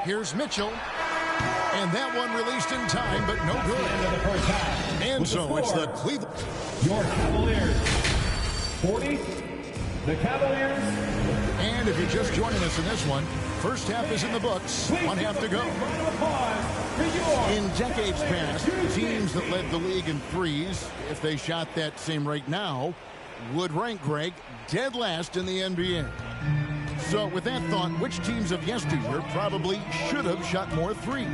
Here's Mitchell. And that one released in time, but no good. And so it's the Cleveland. Your Cavaliers. 40. The Cavaliers. And if you're just joining us in this one, first half is in the books. One half to go. In decades past, teams that led the league in threes, if they shot that same rate now, would rank, Greg, dead last in the NBA. So with that thought, which teams of yesteryear probably should have shot more threes?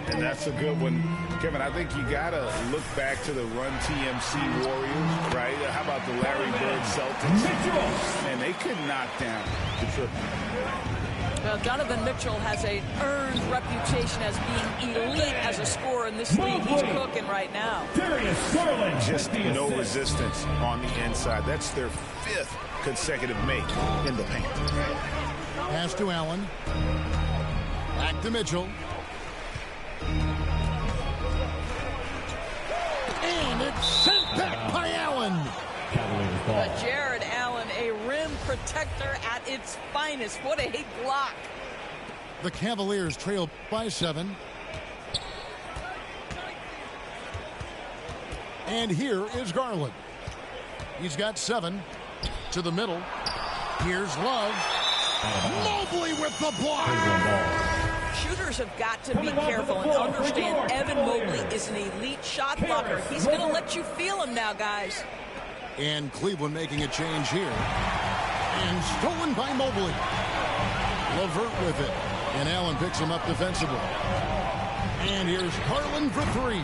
And that's a good one, Kevin. I think you got to look back to the Run TMC Warriors, right? How about the Larry Bird Celtics? And they could knock down the triple. Well, Donovan Mitchell has an earned reputation as being elite as a scorer in this league. He's cooking right now. Just no resistance on the inside. That's their 5th consecutive make in the paint. Pass to Allen. Back to Mitchell. And it's sent back by Allen. Jared Allen, a rim protector at its finest. What a block. The Cavaliers trail by 7. And here is Garland. He's got 7 to the middle. Here's Love. Mobley with the block. Shooters have got to be careful and understand Evan Mobley is an elite shot blocker. He's going to let you feel him now, guys. And Cleveland making a change here. And stolen by Mobley. LeVert with it. And Allen picks him up defensively. And here's Garland for 3.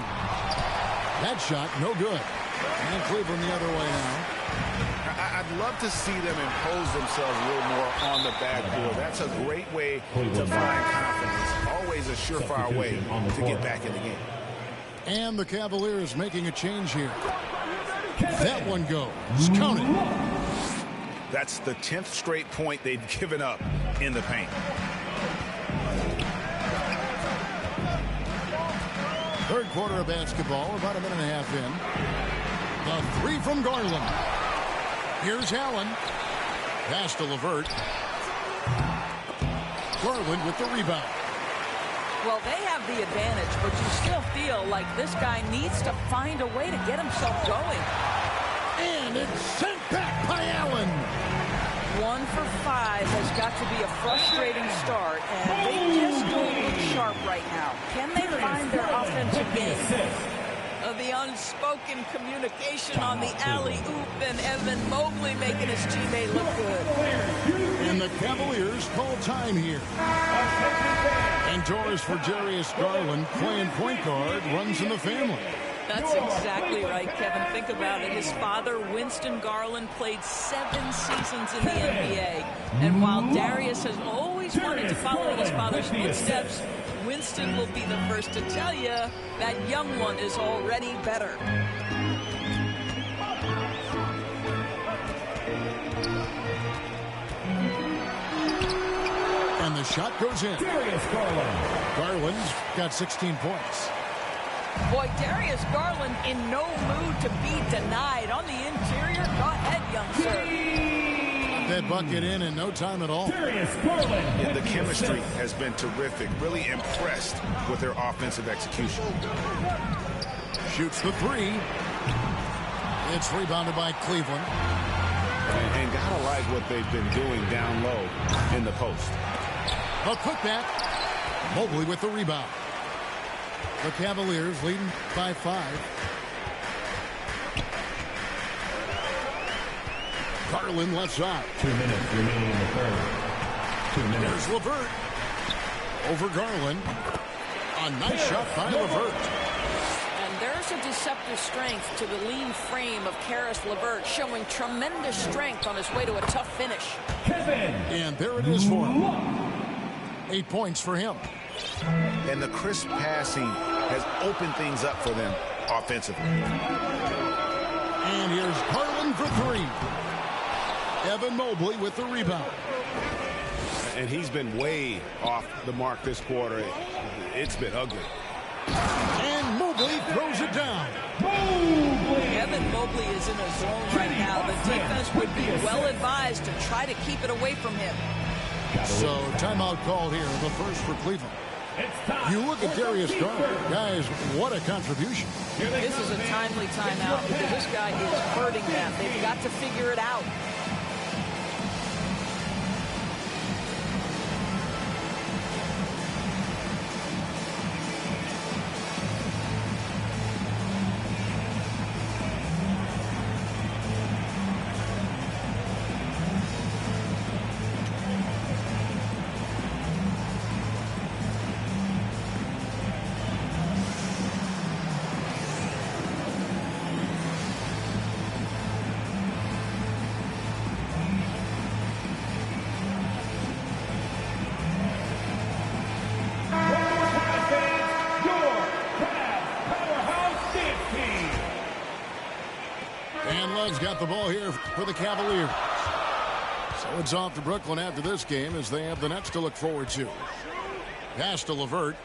That shot, no good. And Cleveland the other way now. I'd love to see them impose themselves a little more on the backboard. That's a great way to find confidence. Always a surefire way to get back in the game. And the Cavaliers making a change here. That one goes. Count it. That's the 10th straight point they've given up in the paint. Third quarter of basketball, about a minute and a half in. The 3 from Garland. Here's Allen. Pass to LeVert. Garland with the rebound. Well, they have the advantage, but you still feel like this guy needs to find a way to get himself going. And it's sent back by Allen. 1 for 5 has got to be a frustrating start, and they just don't look sharp right now. Can they find their offensive game? The unspoken communication on the alley-oop, and Evan Mobley making his teammate look good. And the Cavaliers call time here. And Torres for Darius Garland, playing point guard, runs in the family. That's exactly right, Kevin. Think about it. His father, Winston Garland, played 7 seasons in the NBA. And while Darius has always wanted to follow in his father's footsteps, Winston will be the first to tell you that young one is already better. And the shot goes in. Darius Garland. Garland's got 16 points. Boy, Darius Garland in no mood to be denied. On the interior, go ahead, young sir. That bucket in no time at all. Darius Garland. Yeah, the chemistry has been terrific. Really impressed with their offensive execution. Shoots the 3. It's rebounded by Cleveland. And gotta like what they've been doing down low in the post. A putback. Mobley with the rebound. The Cavaliers leading by 5. Garland left side. 2 minutes remaining in the third. 2 minutes. There's LeVert. Over Garland. A nice shot by LeVert. And there's a deceptive strength to the lean frame of Karis LeVert, showing tremendous strength on his way to a tough finish. Kevin. And there it is for him. 8 points for him. And the crisp passing has opened things up for them offensively. And here's Garland for 3. Evan Mobley with the rebound. And he's been way off the mark this quarter. It's been ugly. And Mobley throws it down. Evan Mobley is in a zone right now. The defense would be well advised to try to keep it away from him. So timeout called here, the first for Cleveland. You look at Darius Garland. Guys, what a contribution. This is a timely timeout because this guy is hurting them. They've got to figure it out. Got the ball here for the Cavaliers. So it's off to Brooklyn after this game as they have the Nets to look forward to. Pass to LeVert.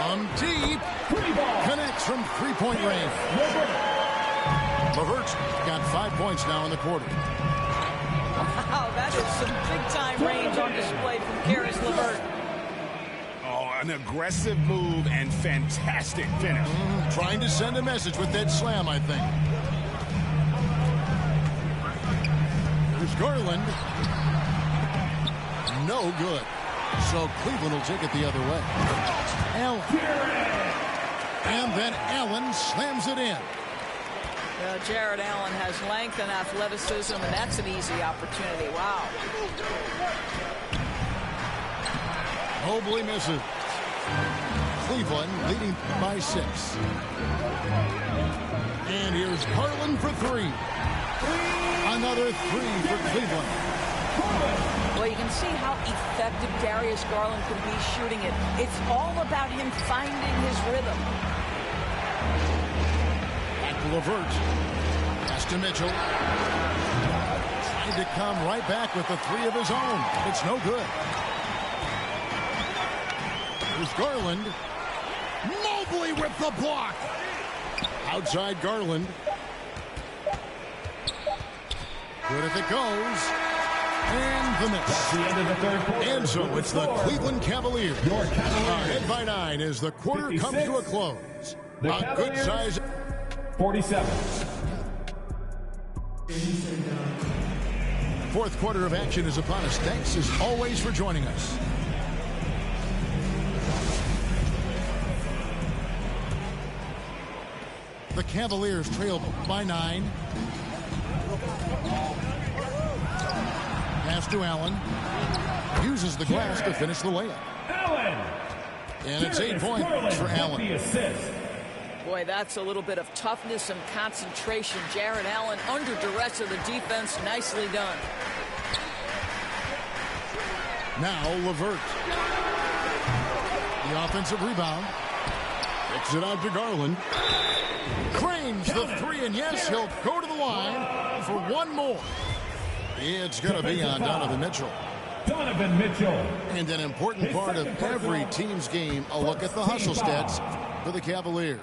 On deep. Connects from three-point range. LeVert's got 5 points now in the quarter. Wow, that is some big-time range on display from Caris LeVert. Oh, an aggressive move and fantastic finish. Trying to send a message with that slam, I think. Garland. No good. So Cleveland will take it the other way. Allen. And then Allen slams it in. Jared Allen has length and athleticism, and that's an easy opportunity. Wow. Mobley misses. Cleveland leading by 6. And here's Garland for 3. Another 3 for Cleveland. Well, you can see how effective Darius Garland can be shooting it. It's all about him finding his rhythm. Back to LeVert. Pass to Mitchell. Trying to come right back with the 3 of his own. It's no good. Here's Garland. Mobley with the block. Outside Garland. Good if it goes. And the miss. That's the end of the third quarter. And so it's the Cleveland Cavaliers. Ahead by 9 as the quarter 56. comes to a close. The A good size. 47. Fourth quarter of action is upon us. Thanks as always for joining us. The Cavaliers trail by 9. Pass to Allen. Uses the glass to finish the layup. Allen. And it's 8 points for Allen. The assist. Boy, that's a little bit of toughness and concentration. Jared Allen under duress of the defense. Nicely done. Now LeVert. The offensive rebound. Kicks it out to Garland. Cranes the 3, and yes, he'll go to the line for one more. It's going to be on Donovan Mitchell. Donovan Mitchell. And an important part of every team's game, a look at the hustle stats for the Cavaliers.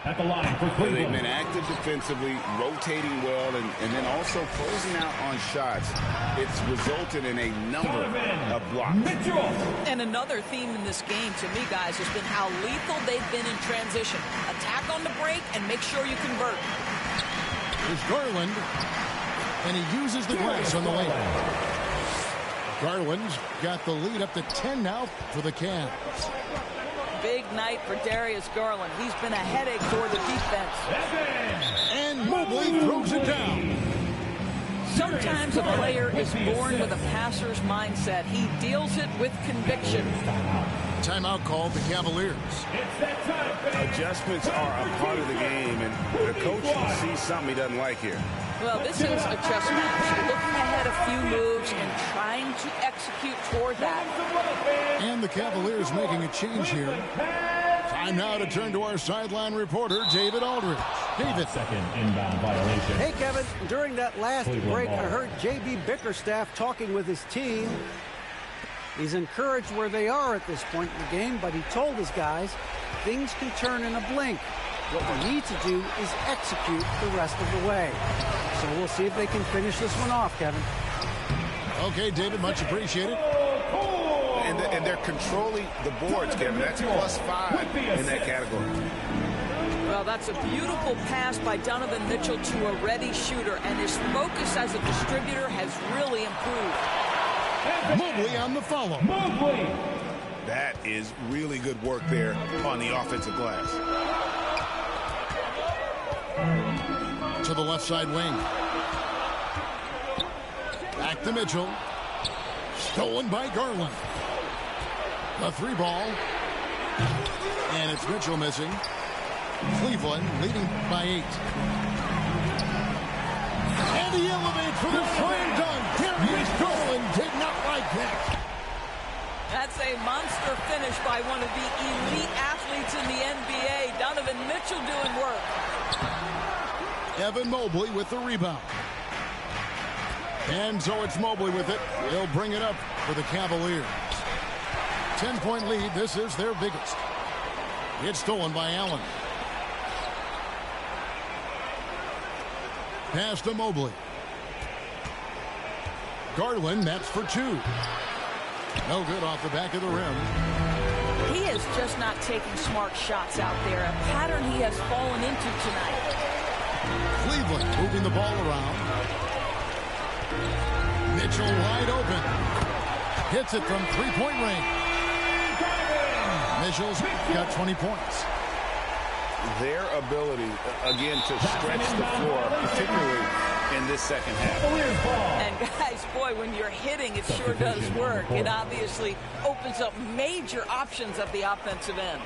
At the line for Cleveland. They've been active defensively, rotating well, and then also closing out on shots. It's resulted in a number of blocks. Mitchell. And another theme in this game, to me, guys, has been how lethal they've been in transition. Attack on the break and make sure you convert. Here's Garland, and he uses the glass on the layup. Garland's got the lead up to 10 now for the Cavs. Big night for Darius Garland. He's been a headache toward the defense. And Mobley throws it down. Sometimes a player is born with a passer's mindset. He deals it with conviction. Timeout called the Cavaliers. Adjustments are a part of the game, and the coach sees something he doesn't like here. Well, this is a chess match. Looking ahead a few moves and trying to execute toward that. And the Cavaliers making a change here. Time now to turn to our sideline reporter, David Aldridge. David. Second inbound violation. Hey, Kevin. During that last Cleveland break, ball. I heard J.B. Bickerstaff talking with his team. He's encouraged where they are at this point in the game, but he told his guys things can turn in a blink. What we need to do is execute the rest of the way. So we'll see if they can finish this one off, Kevin. Okay, David, much appreciated. And and they're controlling the boards, Kevin. That's +5 in that category. Well, that's a beautiful pass by Donovan Mitchell to a ready shooter, and his focus as a distributor has really improved. Mobley on the follow. Mobley. That is really good work there on the offensive glass. To the left side wing. Back to Mitchell. Stolen by Garland. The 3 ball. And it's Mitchell missing. Cleveland leading by 8. And he elevates for the slam dunk. Darius Garland did not like that. That's a monster finish by one of the elite athletes in the NBA. Donovan Mitchell doing work. Evan Mobley with the rebound. And so it's Mobley with it. He'll bring it up for the Cavaliers. 10-point lead. This is their biggest. It's stolen by Allen. Pass to Mobley. Garland, that's for 2. No good off the back of the rim. He is just not taking smart shots out there, a pattern he has fallen into tonight. Cleveland moving the ball around. Mitchell wide open. Hits it from 3-point range. Mitchell's got 20 points. Their ability, again, to stretch the floor, particularly in this second half. And guys, boy, when you're hitting, it sure does work. It obviously opens up major options at the offensive end.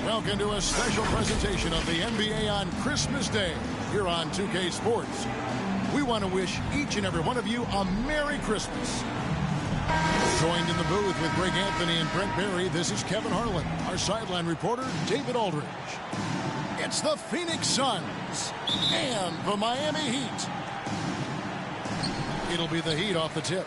Welcome to a special presentation of the NBA on Christmas Day here on 2K Sports. We want to wish each and every one of you a Merry Christmas. Joined in the booth with Greg Anthony and Brent Barry, this is Kevin Harlan. Our sideline reporter, David Aldridge. It's the Phoenix Suns and the Miami Heat. It'll be the Heat off the tip.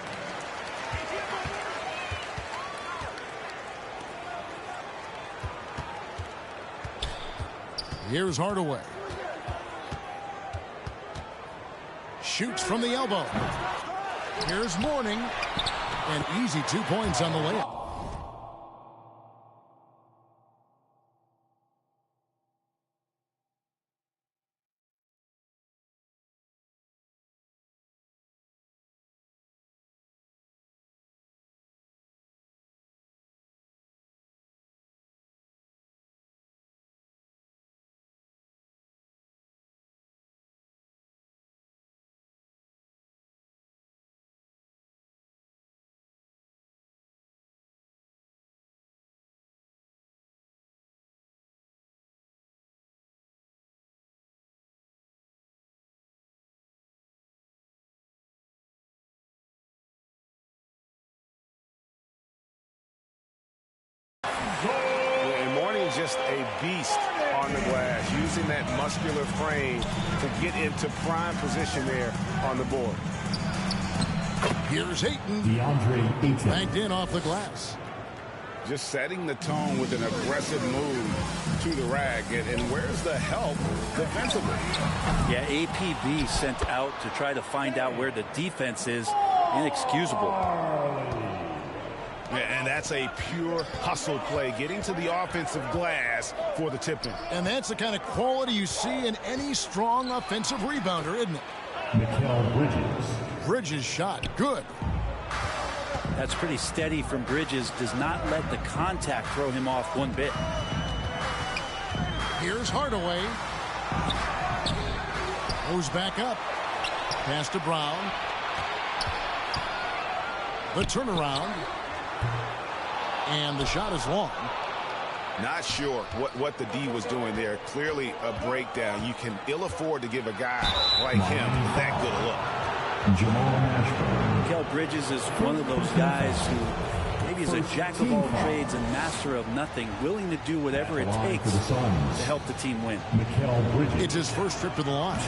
Here's Hardaway. Shoots from the elbow. Here's Mourning. An easy 2 points on the layup. just a beast on the glass, using that muscular frame to get into prime position there on the board. Here's Ayton. DeAndre Ayton. Banked in off the glass. Just setting the tone with an aggressive move to the rack. And where's the help defensively? Yeah, APB sent out to try to find out where the defense is. Inexcusable. And that's a pure hustle play, getting to the offensive glass for the tip-in. And that's the kind of quality you see in any strong offensive rebounder, isn't it? Mikal Bridges. Bridges shot. Good. That's pretty steady from Bridges. Does not let the contact throw him off one bit. Here's Hardaway. Goes back up. Pass to Brown. The turnaround. And the shot is long. Not sure what the D was doing there. Clearly a breakdown. You can ill afford to give a guy like him that good a look. Jamal Ashburn. Mikal Bridges is one of those guys who maybe is a jack of all trades and master of nothing, willing to do whatever it takes to help the team win. Mikal Bridges. It's his first trip to the line.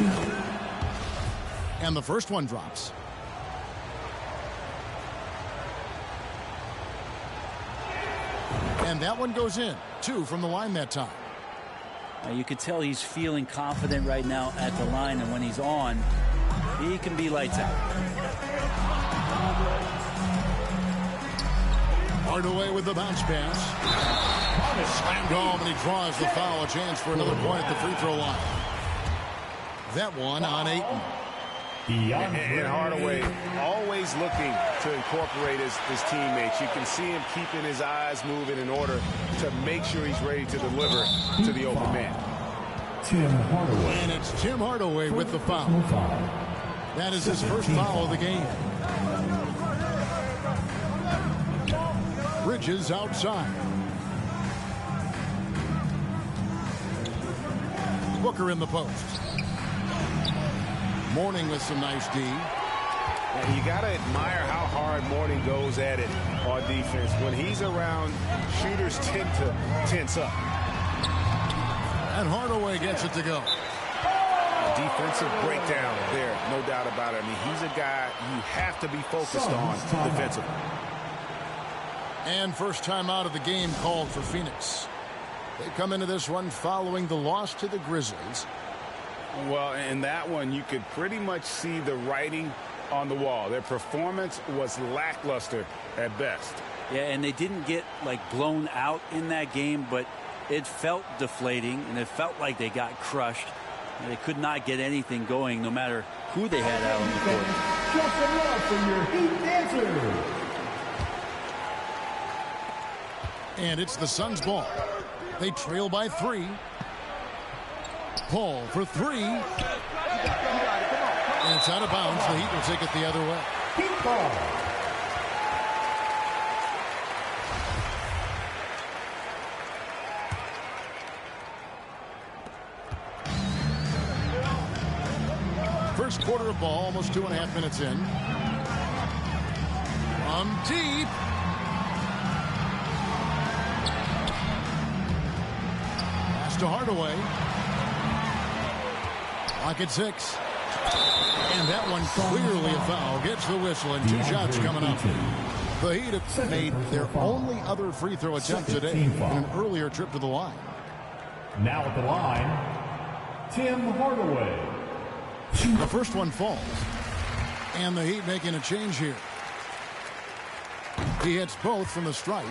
And the first one drops. And that one goes in. 2 from the line that time. You can tell he's feeling confident right now at the line, and when he's on, he can be lights out. Hardaway with the bounce pass. Slammed home, and he draws the foul. A chance for another point at the free throw line. That one on Ayton. And Hardaway always looking to incorporate his teammates. You can see him keeping his eyes moving in order to make sure he's ready to deliver to the open man. Tim Hardaway. And it's Tim Hardaway with the foul. That is his first foul of the game. Bridges outside. Booker in the post. Mourning with some nice D. And you got to admire how hard Mourning goes at it on defense. When he's around, shooters tend to tense up. And Hardaway gets it to go. Defensive breakdown there, no doubt about it. I mean, he's a guy you have to be focused on defensively. And first time out of the game called for Phoenix. They come into this one following the loss to the Grizzlies. Well, in that one, you could pretty much see the writing on the wall. Their performance was lackluster at best. Yeah, and they didn't get, like, blown out in that game, but it felt deflating, and it felt like they got crushed. They could not get anything going, no matter who they had out on the court. Just a love for your Heat dancers. And it's the Suns' ball. They trail by 3. Paul for 3. And it's out of bounds. The Heat will take it the other way. Heat ball. First quarter of ball, almost 2.5 minutes in. From deep. Pass to Hardaway. Clock at 6. And that one clearly a foul. Gets the whistle, and 2 shots coming up. The Heat have made their only other free throw attempt today in an earlier trip to the line. Now at the line, Tim Hardaway. The first one falls. And the Heat making a change here. He hits both from the stripe.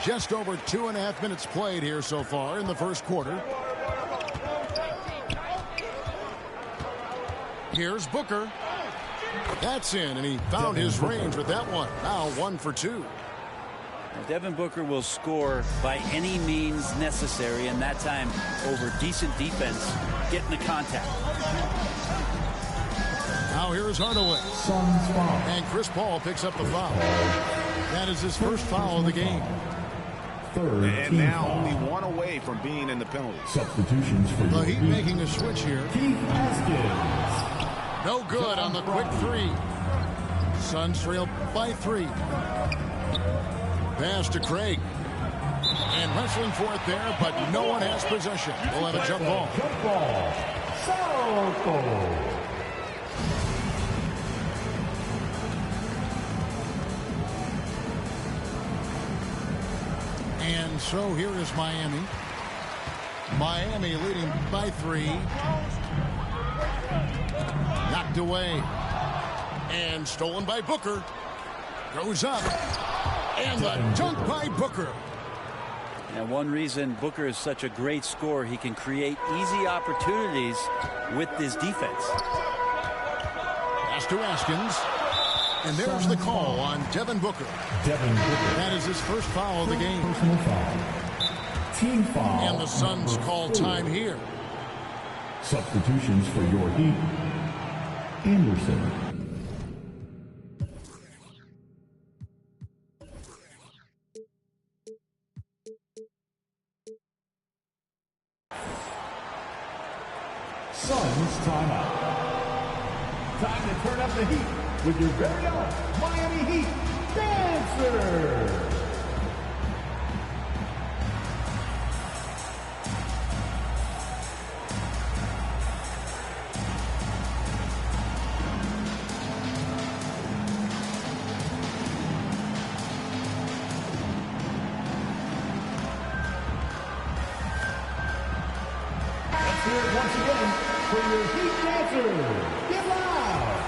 Just over 2.5 minutes played here so far in the first quarter. Here's Booker. That's in, and he found his range with that one. Now 1 for 2. Devin Booker will score by any means necessary, and that time over decent defense, getting the contact. Now here's Hardaway. Suns foul. And Chris Paul picks up the foul. That is his first foul of the game. Third and now foul. Only 1 away from being in the penalties. Substitutions for the Heat making a switch here. Keith Haskins. No good on the quick 3. Suns trail by 3. Pass to Craig. And wrestling for it there, but no one has possession. We'll have a jump ball. Jump ball. Circle. And so here is Miami. Miami leading by 3. Knocked away. And stolen by Booker. Goes up. And the dunk by Booker. And one reason Booker is such a great scorer, he can create easy opportunities with his defense. Pass to Askins. And there's the call on Devin Booker. Devin Booker. That is his first foul of the game. Personal foul. Team foul. And the Suns call time here. Substitutions for your Heat. Anderson. Suns timeout. Time to turn up the heat with your very own Miami Heat Dancer. Let's hear it once again for your Heat Dancers. Get loud!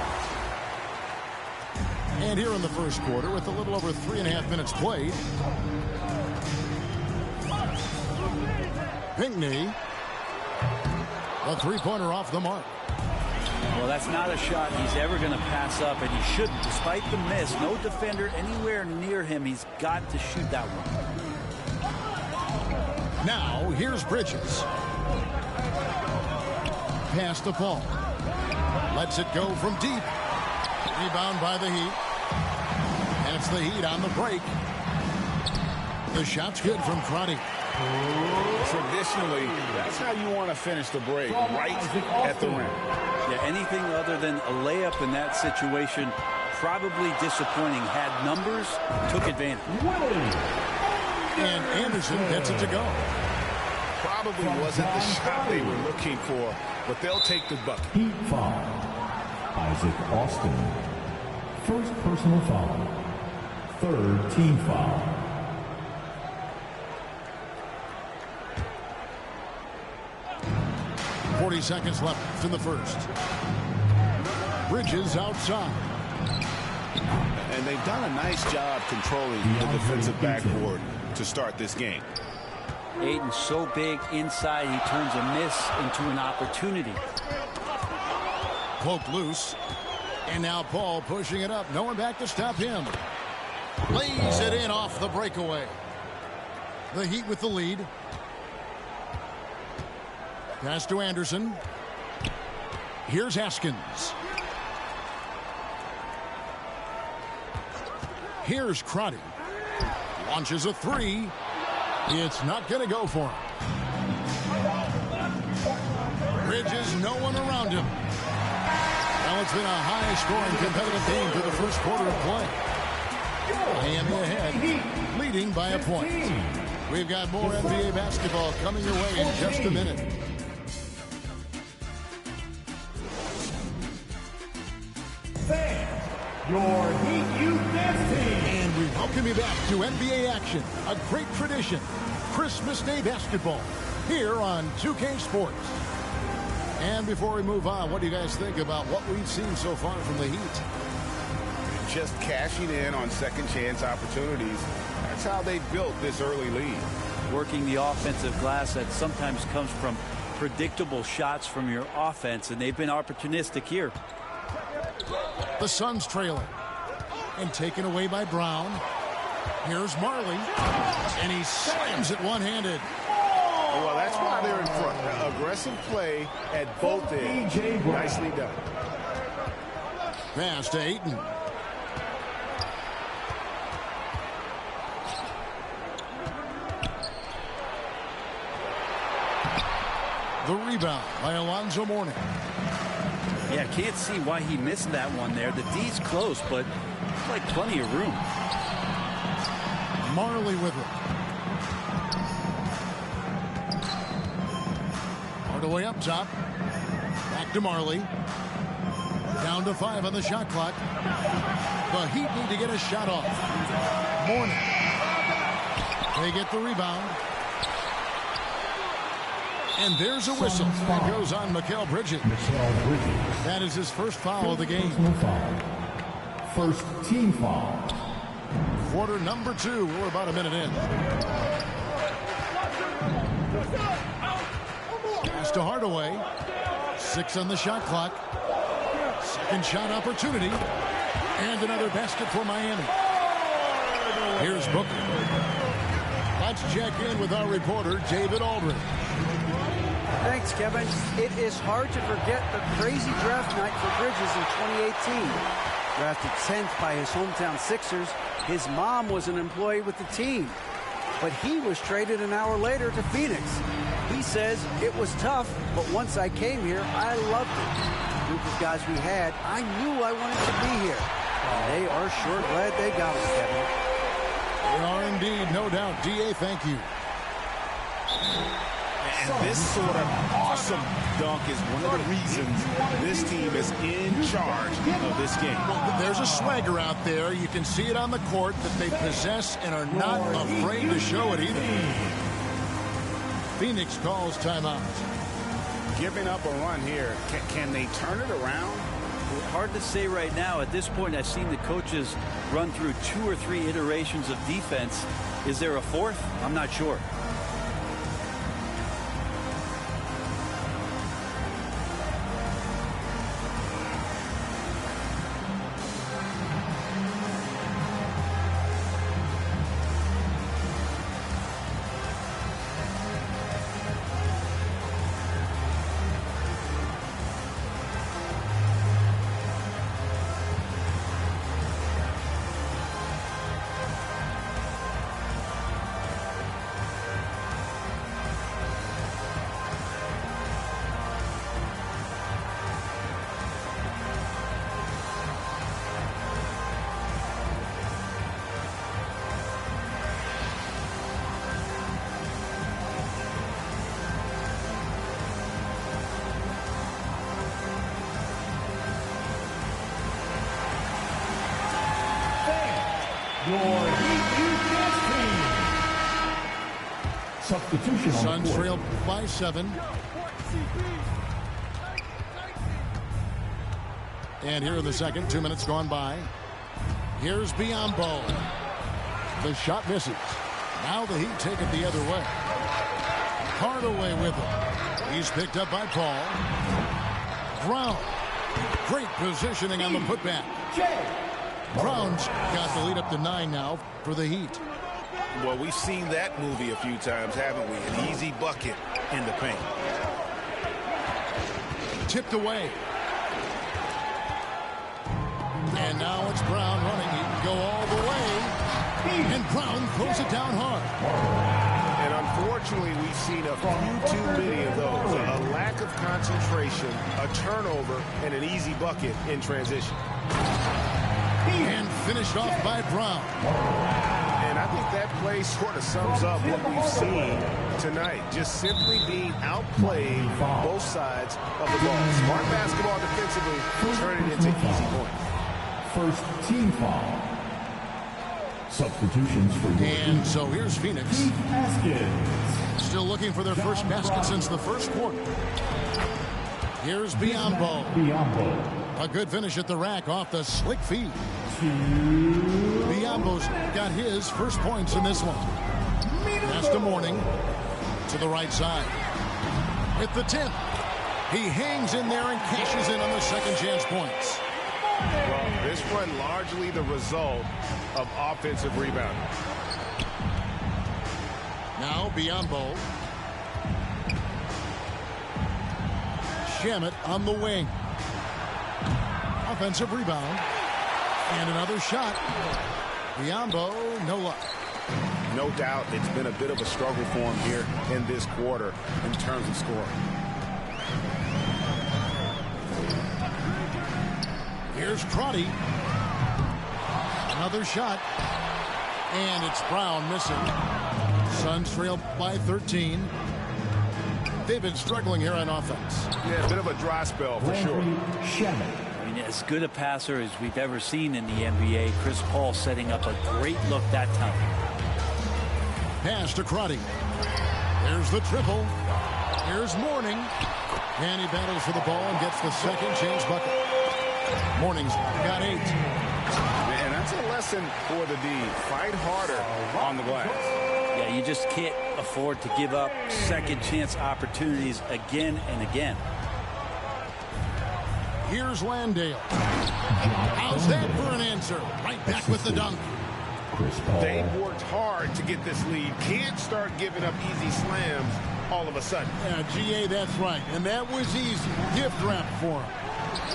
And here in the first quarter with a little over 3.5 minutes played. Pinckney. A three-pointer off the mark. Well, that's not a shot he's ever going to pass up, and he shouldn't. Despite the miss, no defender anywhere near him. He's got to shoot that one. Now, here's Bridges. Pass to Paul. Lets it go from deep. Rebound by the Heat. And it's the Heat on the break. The shot's good from Crotty. Traditionally, that's how you want to finish the break, right at the rim. Yeah, anything other than a layup in that situation, probably disappointing. Had numbers, took advantage. And Anderson gets it to go. Probably wasn't the shot they were looking for, but they'll take the bucket. Heat foul. Isaac Austin. First personal foul. Third team foul. Seconds left in the first. Bridges outside. And they've done a nice job controlling the defensive backboard to start this game. Ayton's so big inside, he turns a miss into an opportunity. Poked loose. And now Paul pushing it up. No one back to stop him. Lays it in off the breakaway. The Heat with the lead. Pass to Anderson. Here's Askins. Here's Crotty. Launches a three. It's not going to go for him. Bridges, no one around him. Well, it's been a high-scoring competitive game through the first quarter of play. Miami ahead, leading by a point. We've got more NBA basketball coming your way in just a minute. Your Heat Youth Dance Team. And we welcome you back to NBA action, a great tradition. Christmas Day basketball here on 2K Sports. And before we move on, what do you guys think about what we've seen so far from the Heat? Just cashing in on second chance opportunities. That's how they built this early lead. Working the offensive glass that sometimes comes from predictable shots from your offense, and they've been opportunistic here. The Suns trailing and taken away by Brown. Here's Marley, and he slams it one-handed. Well, that's why they're in front. Aggressive play at both ends. Nicely done. Pass to Ayton. The rebound by Alonzo Mourning. Yeah, can't see why he missed that one there. The D's close, but like plenty of room. Marley with it. Hardaway up top. Back to Marley. Down to 5 on the shot clock. The Heat need to get a shot off. Mourning. They get the rebound. And there's a whistle that goes on Mikal Bridges. That is his first foul of the game. First team foul. Quarter number 2. We're about a minute in. Pass to Hardaway. 6 on the shot clock. Second shot opportunity. And another basket for Miami. Here's Booker. Let's check in with our reporter, David Aldridge. Thanks, Kevin. It is hard to forget the crazy draft night for Bridges in 2018. Drafted 10th by his hometown Sixers, his mom was an employee with the team. But he was traded an hour later to Phoenix. He says, it was tough, but once I came here, I loved it. The group of guys we had, I knew I wanted to be here. And they are sure glad they got him, Kevin. They are indeed, no doubt. D.A., thank you. And this sort of awesome dunk is one of the reasons this team is in charge of this game. Well, there's a swagger out there. You can see it on the court that they possess and are not afraid to show it either. Phoenix calls timeout. Giving up a run here. Can they turn it around? Hard to say right now. At this point, I've seen the coaches run through 2 or 3 iterations of defense. Is there a 4th? I'm not sure. Substitution on Suns the court. trail by 7. And here in the second, 2 minutes gone by. Here's Biyombo. The shot misses. Now the Heat take it the other way. Hardaway with him. He's picked up by Paul. Brown. Great positioning on the putback. Brown's got the lead up to 9 now for the Heat. Well, we've seen that movie a few times, haven't we? An easy bucket in the paint. Tipped away. And now it's Brown running. He can go all the way. And Brown throws it down hard. And unfortunately, we've seen a few too many of those. A lack of concentration, a turnover, and an easy bucket in transition. And finished off by Brown. And I think that play sort of sums up what we've seen tonight. Just simply being outplayed both sides of the ball. Smart basketball defensively, turning into easy points. First team foul. Substitutions for And so here's Phoenix. Haskins. Still looking for their first basket since the first quarter. Here's Biyombo. A good finish at the rack off the slick feed. Biyombo's got his first points in this one. Pass to Mourning to the right side. At the 10th, he hangs in there and cashes in on the second chance points. Well, this one largely the result of offensive rebounding. Now Biyombo. Shamet on the wing. Offensive rebound. And another shot. Biyombo, no luck. No doubt it's been a bit of a struggle for him here in this quarter in terms of scoring. Here's Prolly. Another shot. And it's Brown missing. Suns trail by 13. they've been struggling here on offense. Yeah, a bit of a dry spell for sure. I mean, as good a passer as we've ever seen in the NBA. Chris Paul setting up a great look that time. Pass to Crotty. There's the triple. Here's Mourning. And he battles for the ball and gets the second chance bucket. Mourning's got 8. And that's a lesson for the D. Fight harder on the glass. Yeah, you just can't afford to give up second chance opportunities again and again. Here's Landale. How's that for an answer? Right back with the dunk. They've worked hard to get this lead. Can't start giving up easy slams all of a sudden. Yeah, GA, that's right. And that was easy. Gift wrap for him.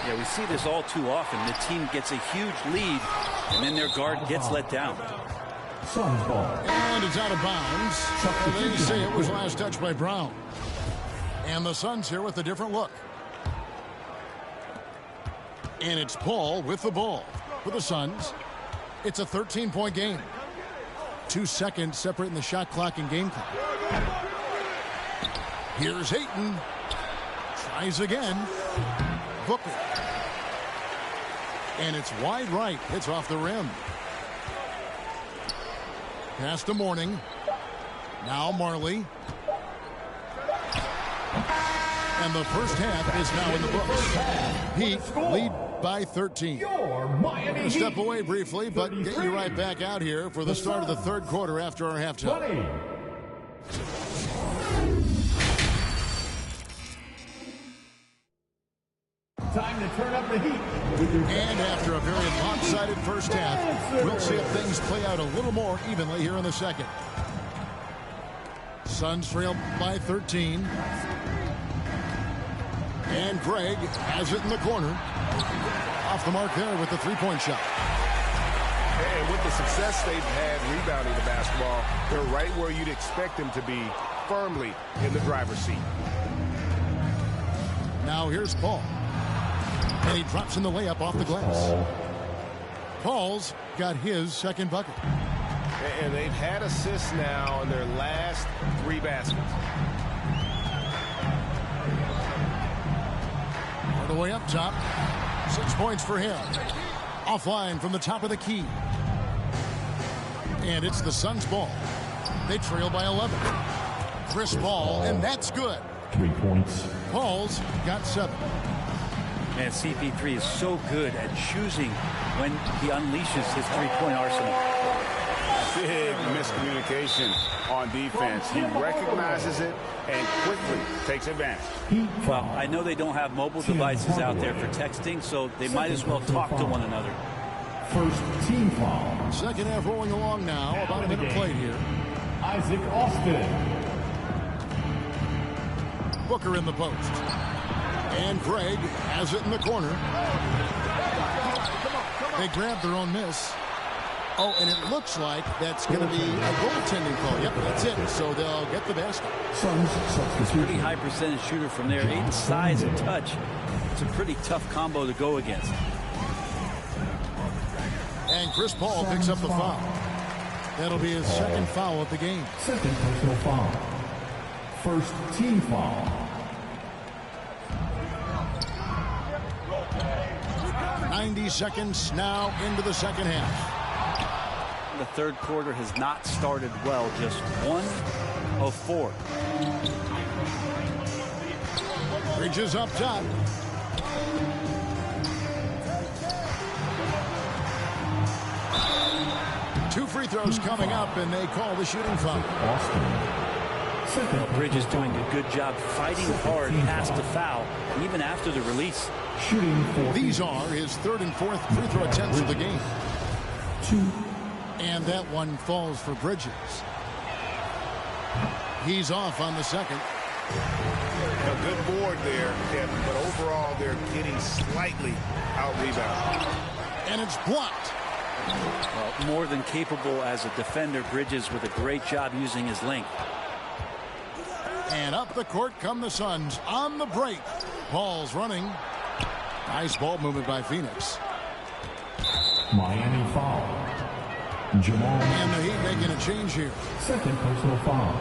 Yeah, we see this all too often. The team gets a huge lead, and then their guard gets let down. And it's out of bounds. They say it was last touched by Brown. And the Suns here with a different look. And it's Paul with the ball for the Suns. It's a 13-point game. 2 seconds separating the shot clock and game clock. Here's Ayton. Tries again. Booker. And it's wide right. Hits off the rim. Pass to Mourning. Now Marley. And the first half is now in the books. Heat lead by 13. We'll step away briefly, but get you right back out here for the start of the third quarter after our halftime. Time to turn up the heat. And after a very lopsided first half, we'll see if things play out a little more evenly here in the second. Suns trail by 13. And Greg has it in the corner. Off the mark there with the three-point shot. And with the success they've had rebounding the basketball, they're right where you'd expect them to be, firmly in the driver's seat. Now here's Paul. And he drops in the layup off the glass. Paul's got his second bucket. And they've had assists now in their last 3 baskets. All the way up top. 6 points for him. Offline from the top of the key. And it's the Suns' ball. They trail by 11. Chris Paul, and that's good. 3 points. Paul's got 7. Man, CP3 is so good at choosing when he unleashes his three-point arsenal. Big miscommunication on defense. He recognizes it and quickly takes advantage. Well, I know they don't have mobile devices out there for texting, so they might as well talk to one another. First team foul. Second half rolling along now. About a minute played here. Isaac Austin. Booker in the post. And Greg has it in the corner. They grab their own miss. Oh, and it looks like that's going to be a goaltending call. Yep, that's it. So they'll get the basket. Pretty high percentage shooter from there. Aiden's size and touch. It's a pretty tough combo to go against. And Chris Paul picks up the foul. That'll be his second foul of the game. Second personal foul. First team foul. 90 seconds now into the second half. The third quarter has not started well. Just 1 of 4. Bridges up top. Two free throws coming up, and they call the shooting foul. Well, Bridges doing a good job fighting hard past the foul, even after the release. These are his third and fourth free throw attempts of the game. 2. And that one falls for Bridges. He's off on the second. A good board there, Kevin, but overall they're getting slightly out-rebounded. And it's blocked. Well, more than capable as a defender, Bridges with a great job using his length. And up the court come the Suns on the break. Paul's running. Nice ball movement by Phoenix. Miami foul. Jamal. And the Heat making a change here. Second personal foul.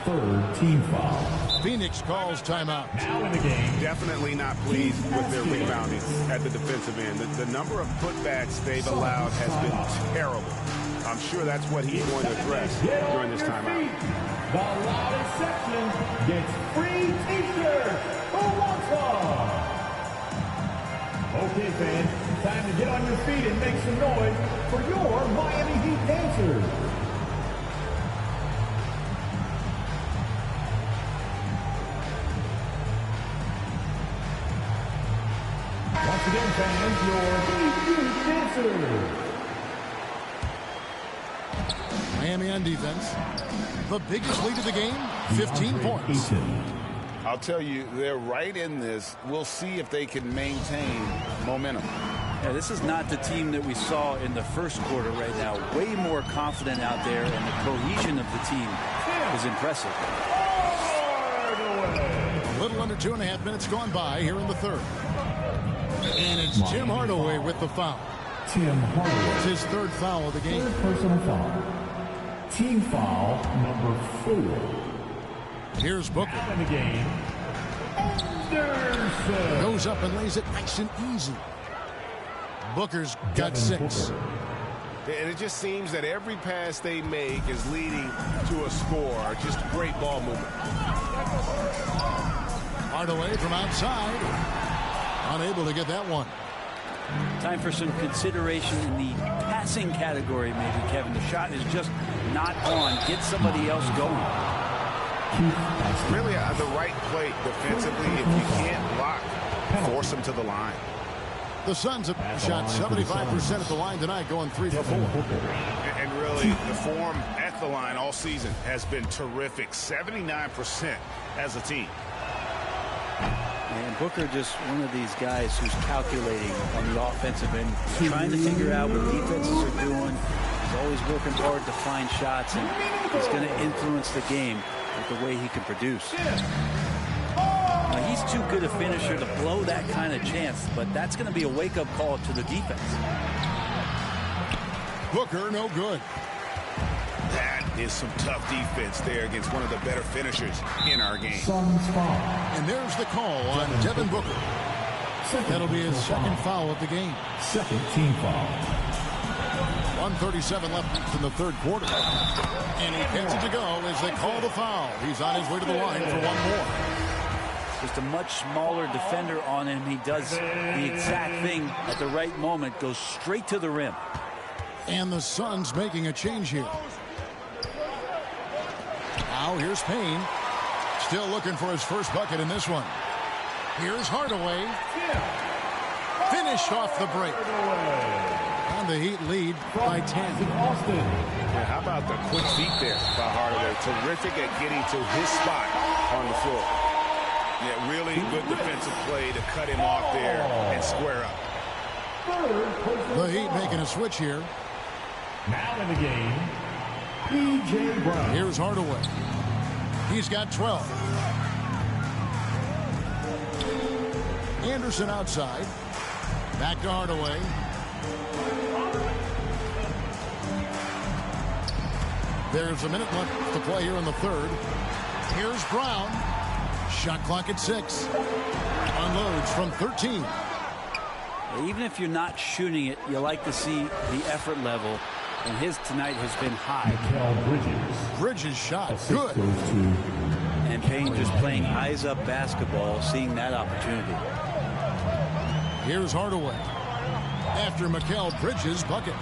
Third team foul. Phoenix calls timeout. Now in the game. Definitely not pleased with their rebounding at the defensive end. The number of putbacks they've allowed has been terrible. I'm sure that's what he's going to address during this timeout. The loudest section gets free t-shirt. Who wants one? Okay, fans, time to get on your feet and make some noise for your Miami Heat dancers. Once again, fans, your Heat dancers. Miami on defense. The biggest lead of the game, 15 points. I'll tell you, they're right in this. We'll see if they can maintain momentum. Yeah, this is not the team that we saw in the first quarter right now. Way more confident out there, and the cohesion of the team is impressive. A little under 2.5 minutes gone by here in the third. And it's Tim Hardaway with the foul. Tim Hardaway. It's his third foul of the game. Third personal foul. Team foul number 4. Here's Booker. Out in the game. Anderson. Goes up and lays it nice and easy. Booker's got 6. And it just seems that every pass they make is leading to a score. Just great ball movement. Hardaway from outside. Unable to get that one. Time for some consideration in the passing category, maybe, Kevin. The shot is just not on. Get somebody else going. Really the right play defensively. If you can't block, force them to the line. The Suns have shot 75% at the line tonight, going 3 for 4. And really, the form at the line all season has been terrific. 79% as a team. And Booker just one of these guys who's calculating on the offensive end, trying to figure out what defenses are doing. He's always working hard to find shots, and he's going to influence the game with the way he can produce. Now, he's too good a finisher to blow that kind of chance, but that's going to be a wake-up call to the defense. Booker, no good. That is some tough defense there against one of the better finishers in our game. And there's the call on Devin Booker. That'll be his second foul of the game. Second team foul. 1:37 left in the third quarter. And he gets it to go as they call the foul. He's on his way to the line for one more. Just a much smaller defender on him. He does the exact thing at the right moment, goes straight to the rim. And the Suns making a change here. Now here's Payne. Still looking for his first bucket in this one. Here's Hardaway. Finished off the break. And the Heat lead by 10. Yeah, how about the quick feet there by Hardaway? Terrific at getting to his spot on the floor. Yeah, really good defensive play to cut him off there and square up. The Heat making a switch here. Now in the game, P.J. Brown. Here's Hardaway. He's got 12. Anderson outside. Back to Hardaway. There's a minute left to play here in the third. Here's Brown. Shot clock at 6. Unloads from 13. Even if you're not shooting it, you like to see the effort level, and his tonight has been high. Bridges shot good. And Payne just playing eyes-up basketball, seeing that opportunity. Here's Hardaway. After Mikal Bridges' bucket.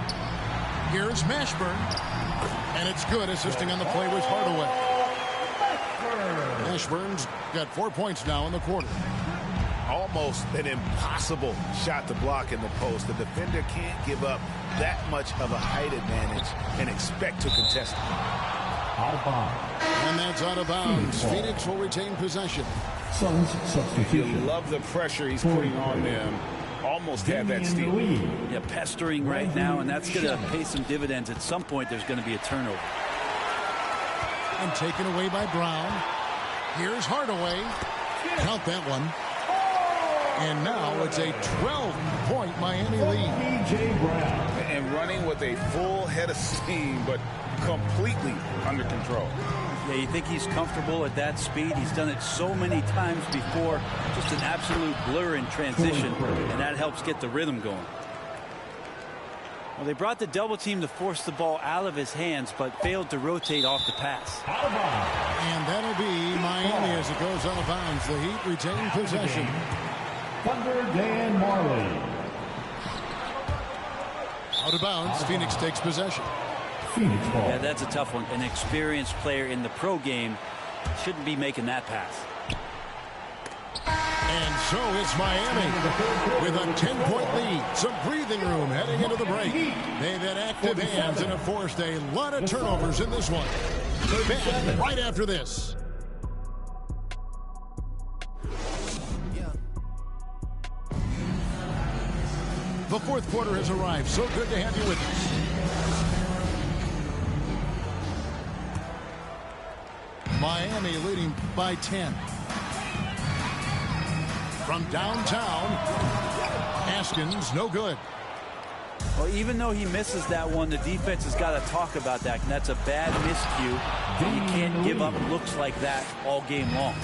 Here's Mashburn. And it's good, assisting on the play was Hardaway. Mashburn's got 4 points now in the quarter. Almost an impossible shot to block in the post. The defender can't give up that much of a height advantage and expect to contest it. And that's out of bounds. Phoenix will retain possession. Suns substitution. You love the pressure he's putting on them. Almost had that steal. Yeah, pestering right now, and that's going to pay some dividends. At some point, there's going to be a turnover. And taken away by Brown. Here's Hardaway. Count that one. And now it's a 12-point Miami lead. P.J. Brown. And running with a full head of steam, but completely under control. Yeah, you think he's comfortable at that speed. He's done it so many times before. Just an absolute blur in transition, and that helps get the rhythm going. Well, they brought the double team to force the ball out of his hands, but failed to rotate off the pass. And that'll be Miami as it goes out of bounds. The Heat retain possession. Thunder Dan Marley. Out of bounds, Phoenix takes possession. Phoenix ball. Yeah, that's a tough one. An experienced player in the pro game shouldn't be making that pass. And so it's Miami with a 10-point lead. Some breathing room heading into the break. They've had active hands and have forced a lot of turnovers in this one. They're back right after this. The fourth quarter has arrived. So good to have you with us. Miami leading by 10. From downtown, Haskins, no good. Well, even though he misses that one, the defense has got to talk about that. And that's a bad miscue. You can't give up looks like that all game long.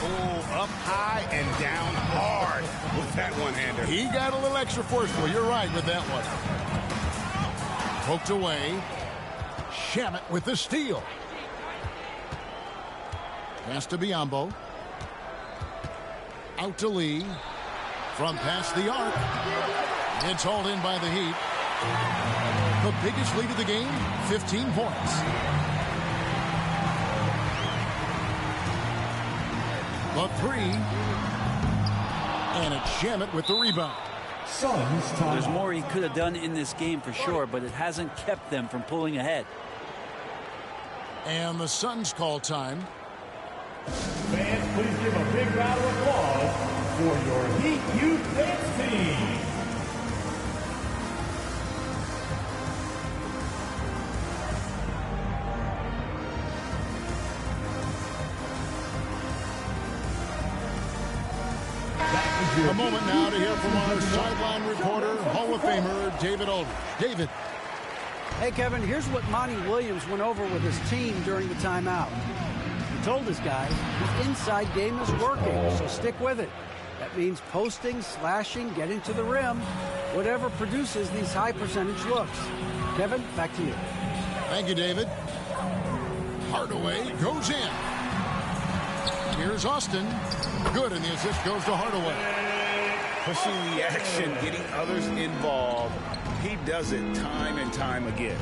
Oh, up high and down hard with that one-hander. He got a little extra forceful. You're right with that one. Poked away. Shamet with the steal. Pass to Biyombo. Out to Lee. From past the arc. It's hauled in by the Heat. The biggest lead of the game, 15 points. The three. And it's Shamet with the rebound. There's more he could have done in this game for sure, but it hasn't kept them from pulling ahead. And the Suns call time. Fans, please give a big round of applause for your Heat Youth Dance Team. A moment now to hear from our sideline reporter, Hall of Famer David Aldridge. David. Hey, Kevin, here's what Monty Williams went over with his team during the timeout. He told his guys the inside game is working, so stick with it. That means posting, slashing, getting to the rim, whatever produces these high percentage looks. Kevin, back to you. Thank you, David. Hardaway goes in. Here's Austin. Good, and the assist goes to Hardaway. Pushing the action, getting others involved. He does it time and time again.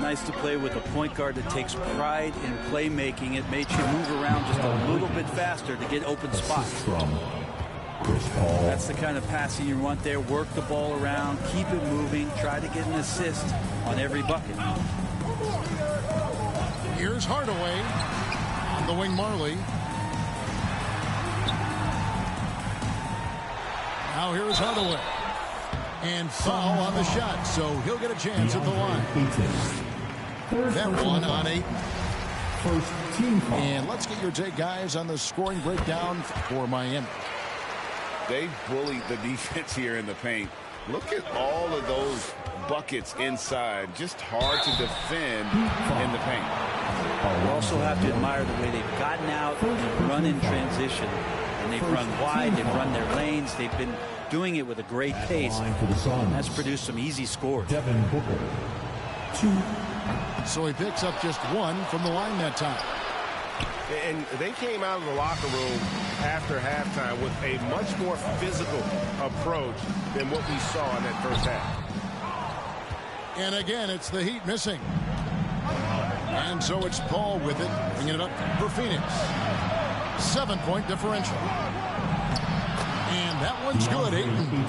Nice to play with a point guard that takes pride in playmaking. It makes you move around just a little bit faster to get open spots. That's the kind of passing you want there. Work the ball around, keep it moving, try to get an assist on every bucket. Here's Hardaway. On the wing, Marley. Now here's Hardaway. And foul on the shot, so he'll get a chance at the line. That one on 8. First team foul. And let's get your take, guys, on the scoring breakdown for Miami. They bullied the defense here in the paint. Look at all of those buckets inside. Just hard to defend in the paint. You also have to admire the way they've gotten out and run in transition. And they've run wide, they've run their lanes, they've been doing it with a great pace. That's produced some easy scores. Devin Booker. 2. So he picks up just one from the line that time. And they came out of the locker room after halftime with a much more physical approach than what we saw in that first half. And again, it's the Heat missing. And so it's Paul with it, bringing it up for Phoenix. 7-point differential. And that one's good, Ayton.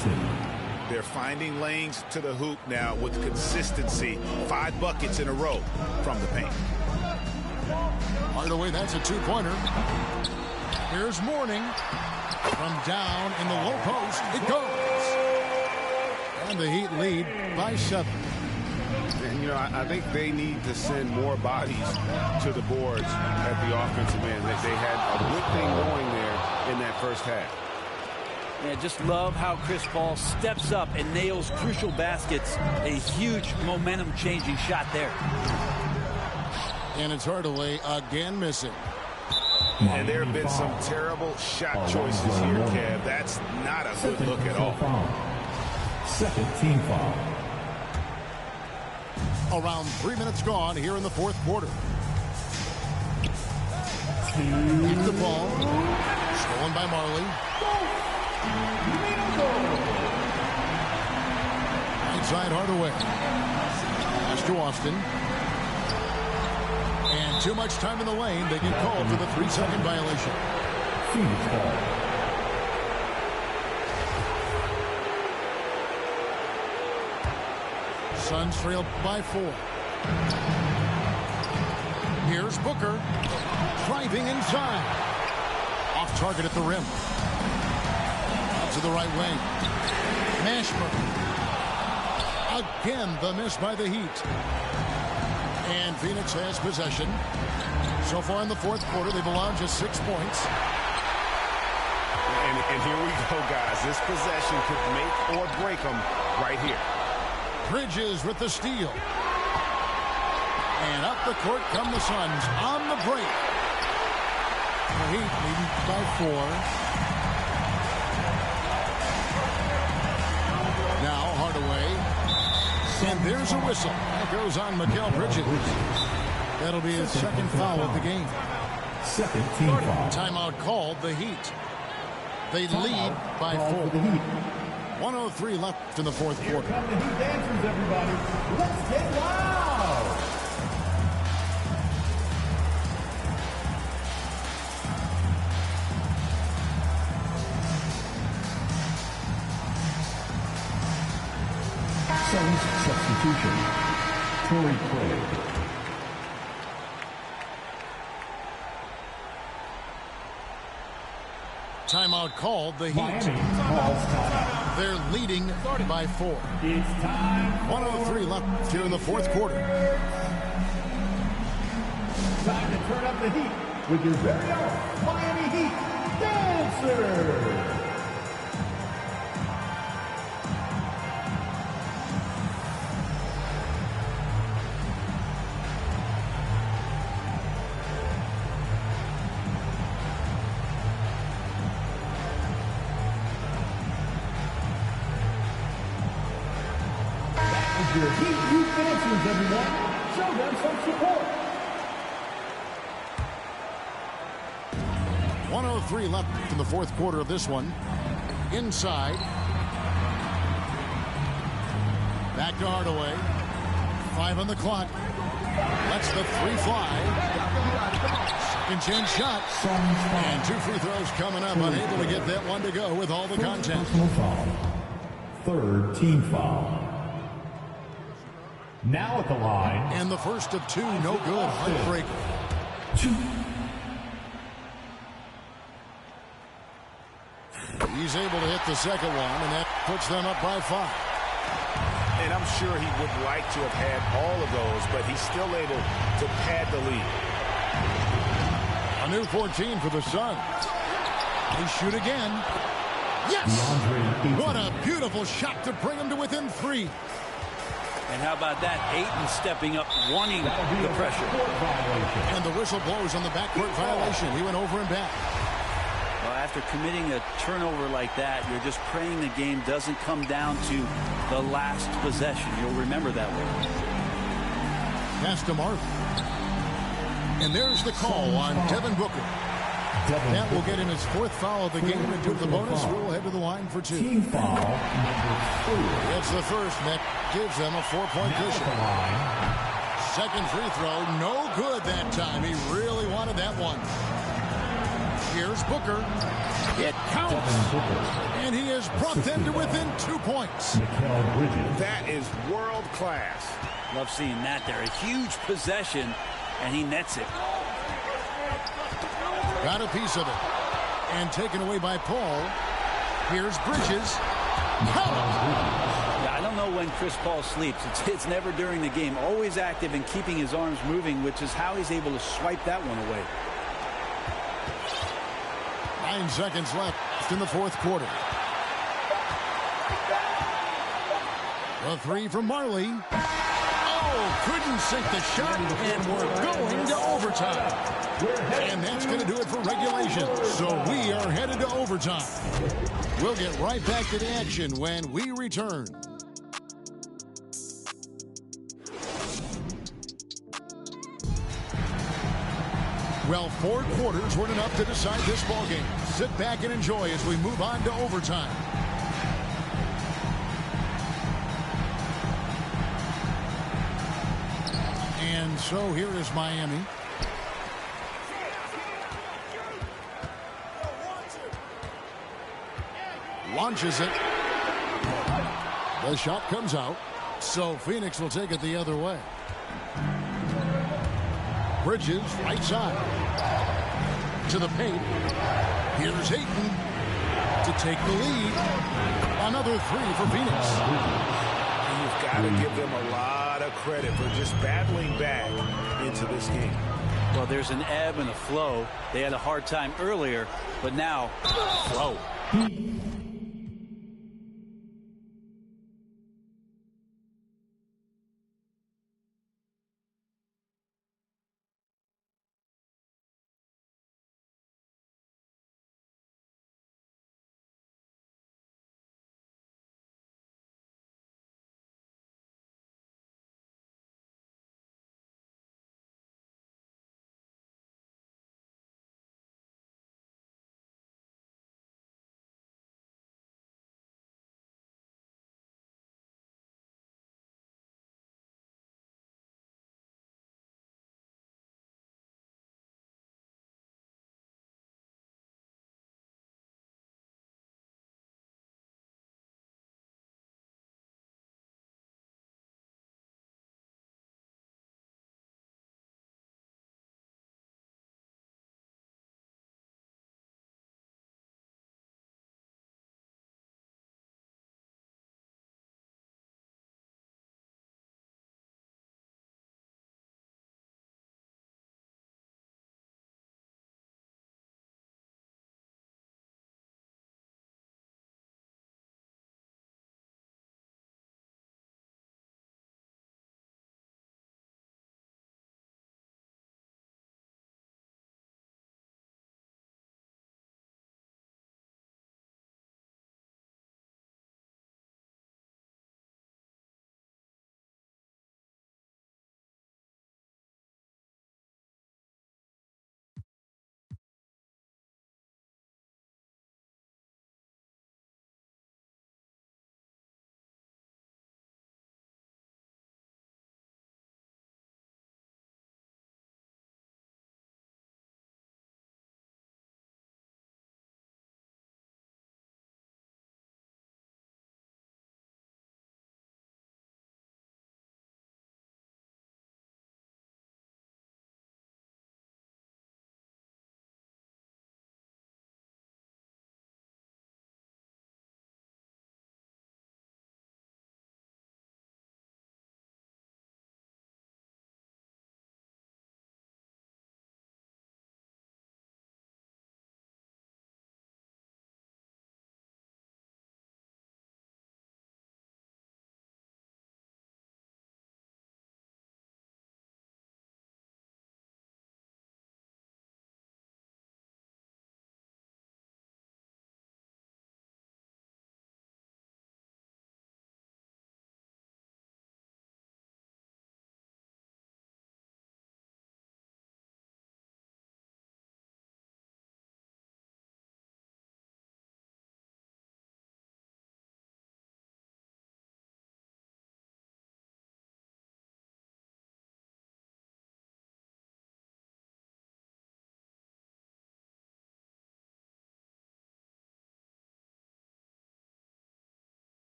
They're finding lanes to the hoop now with consistency. 5 buckets in a row from the paint. Hardaway, that's a 2-pointer. Here's Mourning. From down in the low post, it goes. And the Heat lead by 7. And, you know, I think they need to send more bodies to the boards at the offensive end. They had a good thing going there in that first half. Yeah, just love how Chris Paul steps up and nails crucial baskets. A huge momentum-changing shot there. And it's Hardaway again missing. And there have been some terrible shot choices here, Kev. That's not a good look at all. Second team foul. Around 3 minutes gone here in the fourth quarter. Keep the ball. Stolen by Marley. Inside Hardaway. Pass to Austin. And too much time in the lane. They get called for the 3-second violation. Phoenix ball. Suns trail by 4. Here's Booker. Driving inside. Off target at the rim. Out to the right wing. Mashburn. Again, the miss by the Heat. And Phoenix has possession. So far in the fourth quarter, they've allowed just 6 points. And here we go, guys. This possession could make or break them right here. Bridges with the steal. And up the court come the Suns on the break. The Heat leading by 4. Now Hardaway. And there's a whistle. That goes on Mikal Bridges. That'll be his second foul of the game. Second team foul. Timeout called, the Heat. They lead by 4. 1:03 left in the fourth quarter. Here come the Heat dancers, everybody. Let's get loud. Suns substitution. Prolly. Timeout called, the Heat. Miami calls timeout. They're leading by 4. It's time. 1:03 left here in the fourth quarter. Time to turn up the heat with your very own Miami Heat Dancer. Your Heat youth dancers, everyone. Show them some support. 1:03 left in the fourth quarter of this one. Inside. Back to Hardaway. 5 on the clock. Lets the 3 fly. Second chance shot. And 2 free throws coming up. Unable to get that one to go with all the contact. Personal foul. Third team foul. Now at the line. And the first of 2, no good. Heartbreaker. 2. He's able to hit the second one, and that puts them up by 5. And I'm sure he would like to have had all of those, but he's still able to pad the lead. A new 14 for the Suns. They shoot again. Yes! What a beautiful shot to bring them to within 3. And how about that? Ayton stepping up, wanting the pressure. And the whistle blows on the backcourt violation. He went over and back. Well, after committing a turnover like that, you're just praying the game doesn't come down to the last possession. You'll remember that one. Pass to Mark. And there's the call on Devin Booker. That will get him his 4th foul of the game, and due to the bonus, we'll head to the line for 2. Team foul number 4. That's the first, and that gives them a 4-point cushion. Second free throw, no good that time. He really wanted that one. Here's Booker. It counts. And he has brought them to within 2 points. That is world class. Love seeing that there. A huge possession, and he nets it. Got a piece of it. And taken away by Paul. Here's Bridges. Yeah, I don't know when Chris Paul sleeps. It's never during the game. Always active and keeping his arms moving, which is how he's able to swipe that one away. 9 seconds left in the fourth quarter. The 3 from Marley. Oh, Oh, couldn't sink the shot, and we're going to overtime. And that's going to do it for regulation. So we are headed to overtime. We'll get right back to the action when we return. Well, 4 quarters weren't enough to decide this ballgame. Sit back and enjoy as we move on to overtime. And so here is Miami. Launches it. The shot comes out. So Phoenix will take it the other way. Bridges, right side. To the paint. Here's Ayton to take the lead. Another 3 for Phoenix. You've got to give them a lot of credit for just battling back into this game. Well, there's an ebb and a flow. They had a hard time earlier, but now, flow.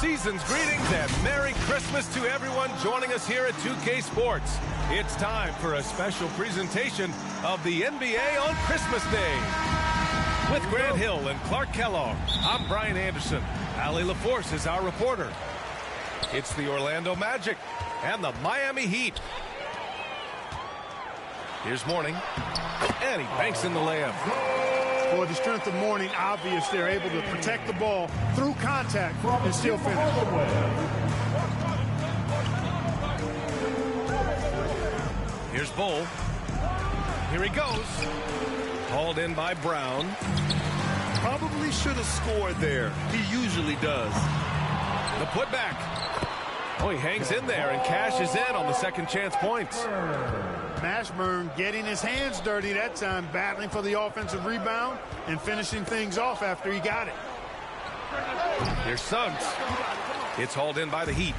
Season's greetings and Merry Christmas to everyone joining us here at 2K Sports. It's time for a special presentation of the NBA on Christmas Day. With Grant Hill and Clark Kellogg, I'm Brian Anderson. Allie LaForce is our reporter. It's the Orlando Magic and the Miami Heat. Here's Mourning, and he banks in the layup. Boy, the strength of Mourning, obvious. They're able to protect the ball through contact and still finish. Here's Bull. Here he goes. Hauled in by Brown. Probably should have scored there. He usually does. The putback. Oh, he hangs in there and cashes in on the second chance points. Mashburn getting his hands dirty that time, battling for the offensive rebound and finishing things off after he got it. Here's Suggs. It's hauled in by the Heat.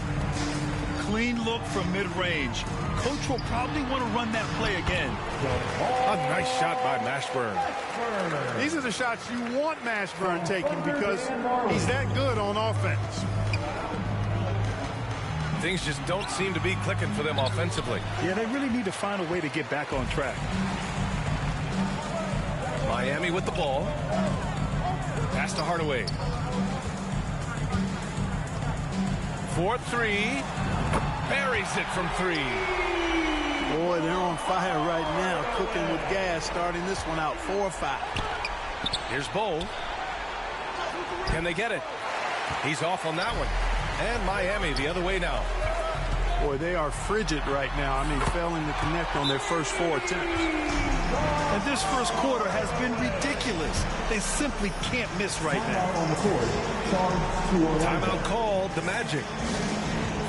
Clean look from mid-range. Coach will probably want to run that play again. A nice shot by Mashburn. These are the shots you want Mashburn taking because he's that good on offense. Things just don't seem to be clicking for them offensively. Yeah, they really need to find a way to get back on track. Miami with the ball. Pass to Hardaway. 4-3. Buries it from 3. Boy, they're on fire right now, cooking with gas, starting this one out 4-5. Here's Bull. Can they get it? He's off on that one. And Miami the other way now. Boy, they are frigid right now. I mean, failing to connect on their first 4 attempts. And this first quarter has been ridiculous. They simply can't miss right now. On the court, Timeout called the Magic.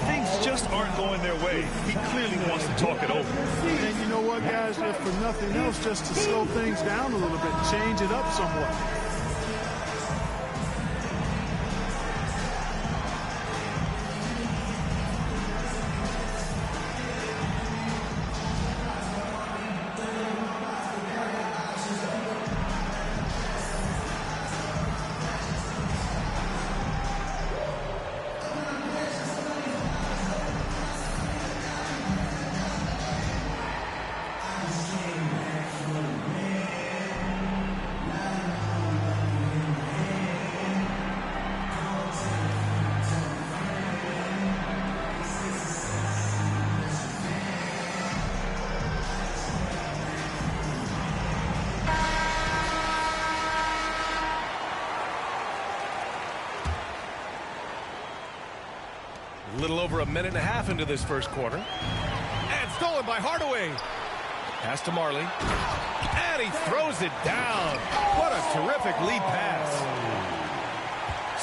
Things just aren't going their way. He clearly wants to talk it over. And you know what, guys? If for nothing else, just to slow things down a little bit, change it up somewhat. A little over a minute and a half into this first quarter. And stolen by Hardaway. Pass to Marley. And he throws it down. What a terrific lead pass.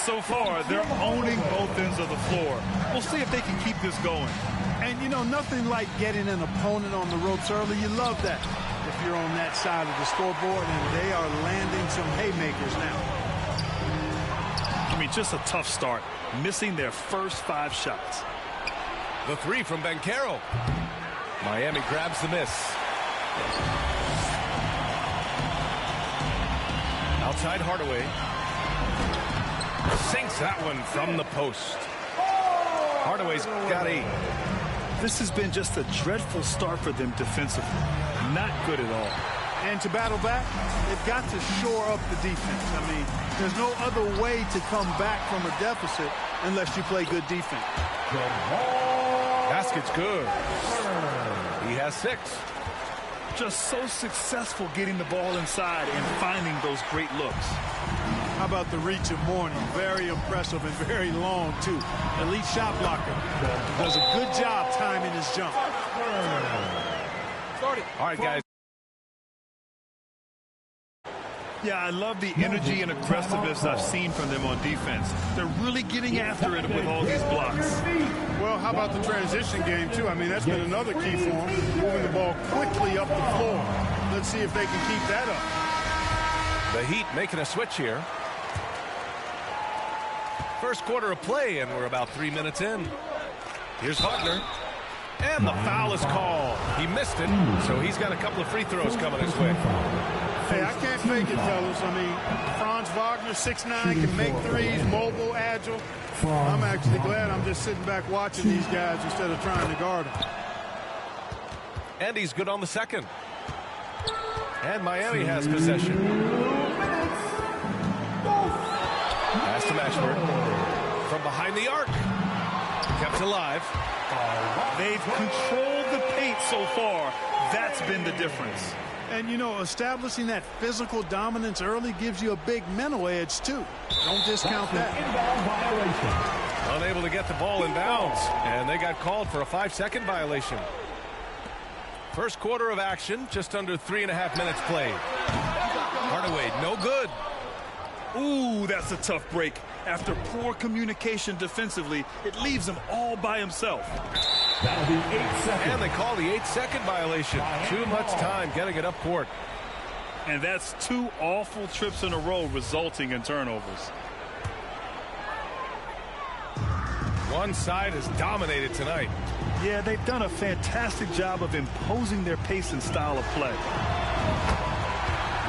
So far, they're owning both ends of the floor. We'll see if they can keep this going. And, you know, nothing like getting an opponent on the ropes early. You love that if you're on that side of the scoreboard, and they are landing some haymakers now. I mean, just a tough start, missing their first 5 shots. The 3 from Banchero. Miami grabs the miss. Outside Hardaway. Sinks that one from the post. Hardaway's got 8. This has been just a dreadful start for them defensively. Not good at all. And to battle back, they've got to shore up the defense. I mean, there's no other way to come back from a deficit unless you play good defense. Basket's good. He has 6. Just so successful getting the ball inside and finding those great looks. How about the reach of Mourning? Very impressive and very long, too. Elite shot blocker. Does a good job timing his jump. All right, guys. Yeah, I love the energy and aggressiveness I've seen from them on defense. They're really getting after it with all these blocks. Well, how about the transition game, too? I mean, that's been another key for them, moving the ball quickly up the floor. Let's see if they can keep that up. The Heat making a switch here. First quarter of play, and we're about 3 minutes in. Here's Wagner. And the foul is called. He missed it, so he's got a couple of free throws coming his way. Hey, I can't fake it, fellas. I mean, prime Franz Wagner, 6'9", can make threes, mobile, agile. I'm actually glad I'm just sitting back watching these guys instead of trying to guard them. And he's good on the second. And Miami has possession. Pass to Mashburn. From behind the arc. Kept alive. They've controlled the paint so far. That's been the difference. And, you know, establishing that physical dominance early gives you a big mental edge, too. Don't discount that. Unable to get the ball in bounds. And they got called for a 5-second violation. First quarter of action, just under 3.5 minutes played. Hardaway, no good. Ooh, that's a tough break. After poor communication defensively, it leaves him all by himself. That'll be 8 seconds. And they call the 8-second violation. Too much time getting it up court. And that's 2 awful trips in a row resulting in turnovers. One side has dominated tonight. Yeah, they've done a fantastic job of imposing their pace and style of play.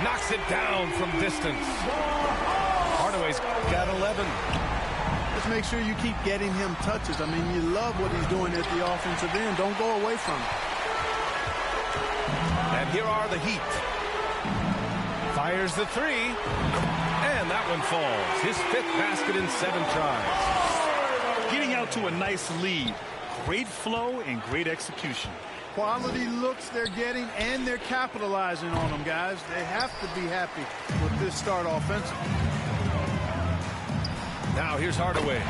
Knocks it down from distance. Hardaway's got 11. Just make sure you keep getting him touches. I mean, you love what he's doing at the offensive end. Don't go away from it. And here are the Heat. Fires the 3. And that one falls. His 5th basket in 7 tries. Getting out to a nice lead. Great flow and great execution. Quality looks they're getting, and they're capitalizing on them, guys. They have to be happy with this start offensively. Now here's Hardaway.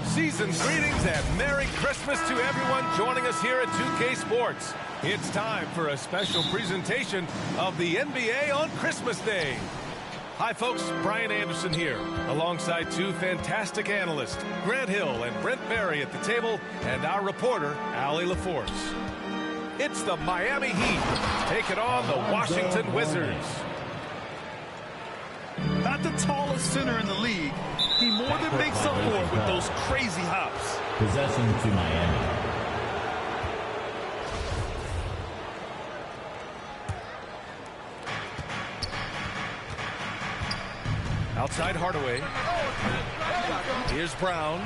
Season's greetings and Merry Christmas to everyone joining us here at 2K Sports. It's time for a special presentation of the NBA on Christmas Day. Hi folks, Brian Anderson here, alongside two fantastic analysts, Grant Hill and Brent Barry at the table, and our reporter, Allie LaForce. It's the Miami Heat taking on the Washington Wizards. Not the tallest center in the league, he more than makes up for it with those crazy hops. Possession to Miami. Outside Hardaway. Here's Brown.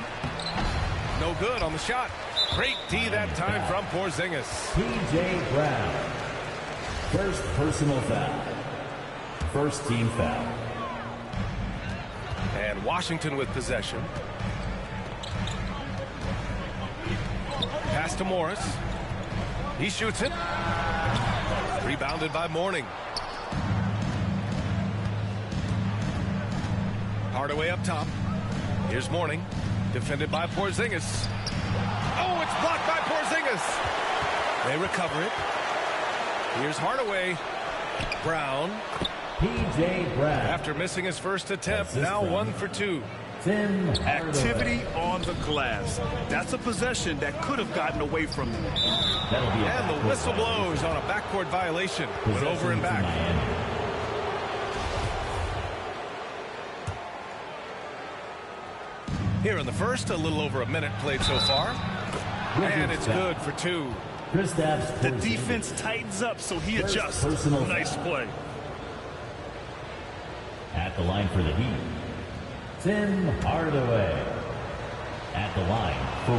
No good on the shot. Great D that time from Porzingis. P.J. Brown. First personal foul. First team foul. And Washington with possession. Pass to Morris. He shoots it. Rebounded by Mourning. Hardaway up top. Here's Mourning. Defended by Porzingis. Oh, it's blocked by Porzingis. They recover it. Here's Hardaway. Brown. P.J. Brown. After missing his first attempt, now 1 for 2. Activity on the glass. That's a possession that could have gotten away from them. And the whistle blows on a backcourt violation. Went over and back. Here in the first, a little over a minute played so far. And it's good for 2. The defense tightens up, so he adjusts. Nice play. At the line for the Heat, Tim Hardaway. At the line for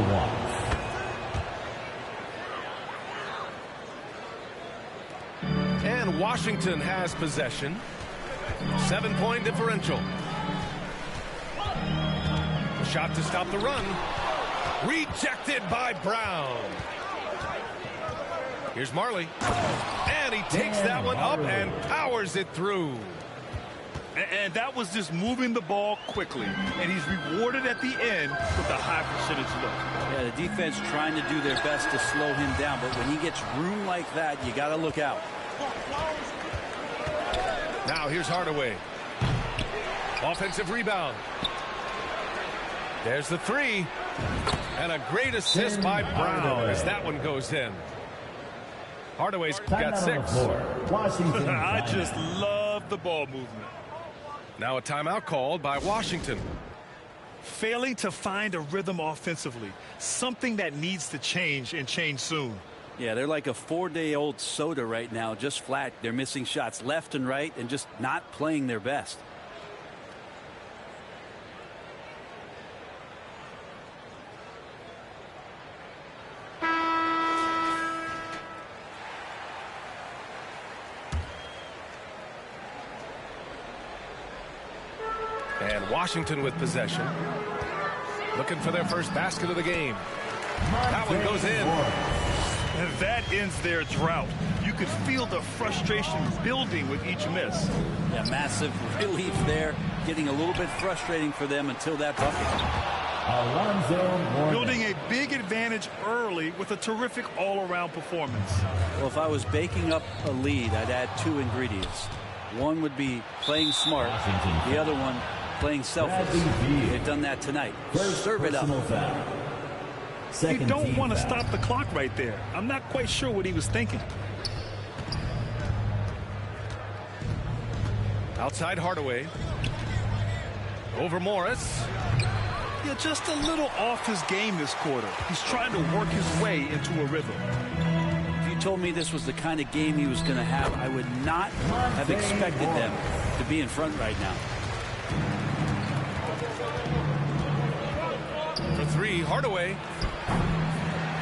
1. And Washington has possession. 7-point differential. A shot to stop the run. Rejected by Brown. Here's Marley. And he takes that one up and powers it through. And that was just moving the ball quickly. And he's rewarded at the end with a high percentage look. Yeah, the defense trying to do their best to slow him down. But when he gets room like that, you got to look out. Now here's Hardaway. Offensive rebound. There's the 3. And a great assist by Brown as that one goes in. Hardaway's got 6. I just love the ball movement. Now a timeout called by Washington. Failing to find a rhythm offensively. Something that needs to change and change soon. Yeah, they're like a 4-day-old soda right now, just flat. They're missing shots left and right and just not playing their best. And Washington with possession. Looking for their first basket of the game. That one goes in. And that ends their drought. You could feel the frustration building with each miss. Yeah, massive relief there. Getting a little bit frustrating for them until that bucket. Building a big advantage early with a terrific all-around performance. Well, if I was baking up a lead, I'd add 2 ingredients. One would be playing smart. The other one, playing selfish. They've done that tonight. Serve it up. You don't want to stop the clock right there. I'm not quite sure what he was thinking. Outside Hardaway. Over Morris. Yeah, just a little off his game this quarter. He's trying to work his way into a rhythm. If you told me this was the kind of game he was going to have, I would not have expected them to be in front right now. For 3, Hardaway.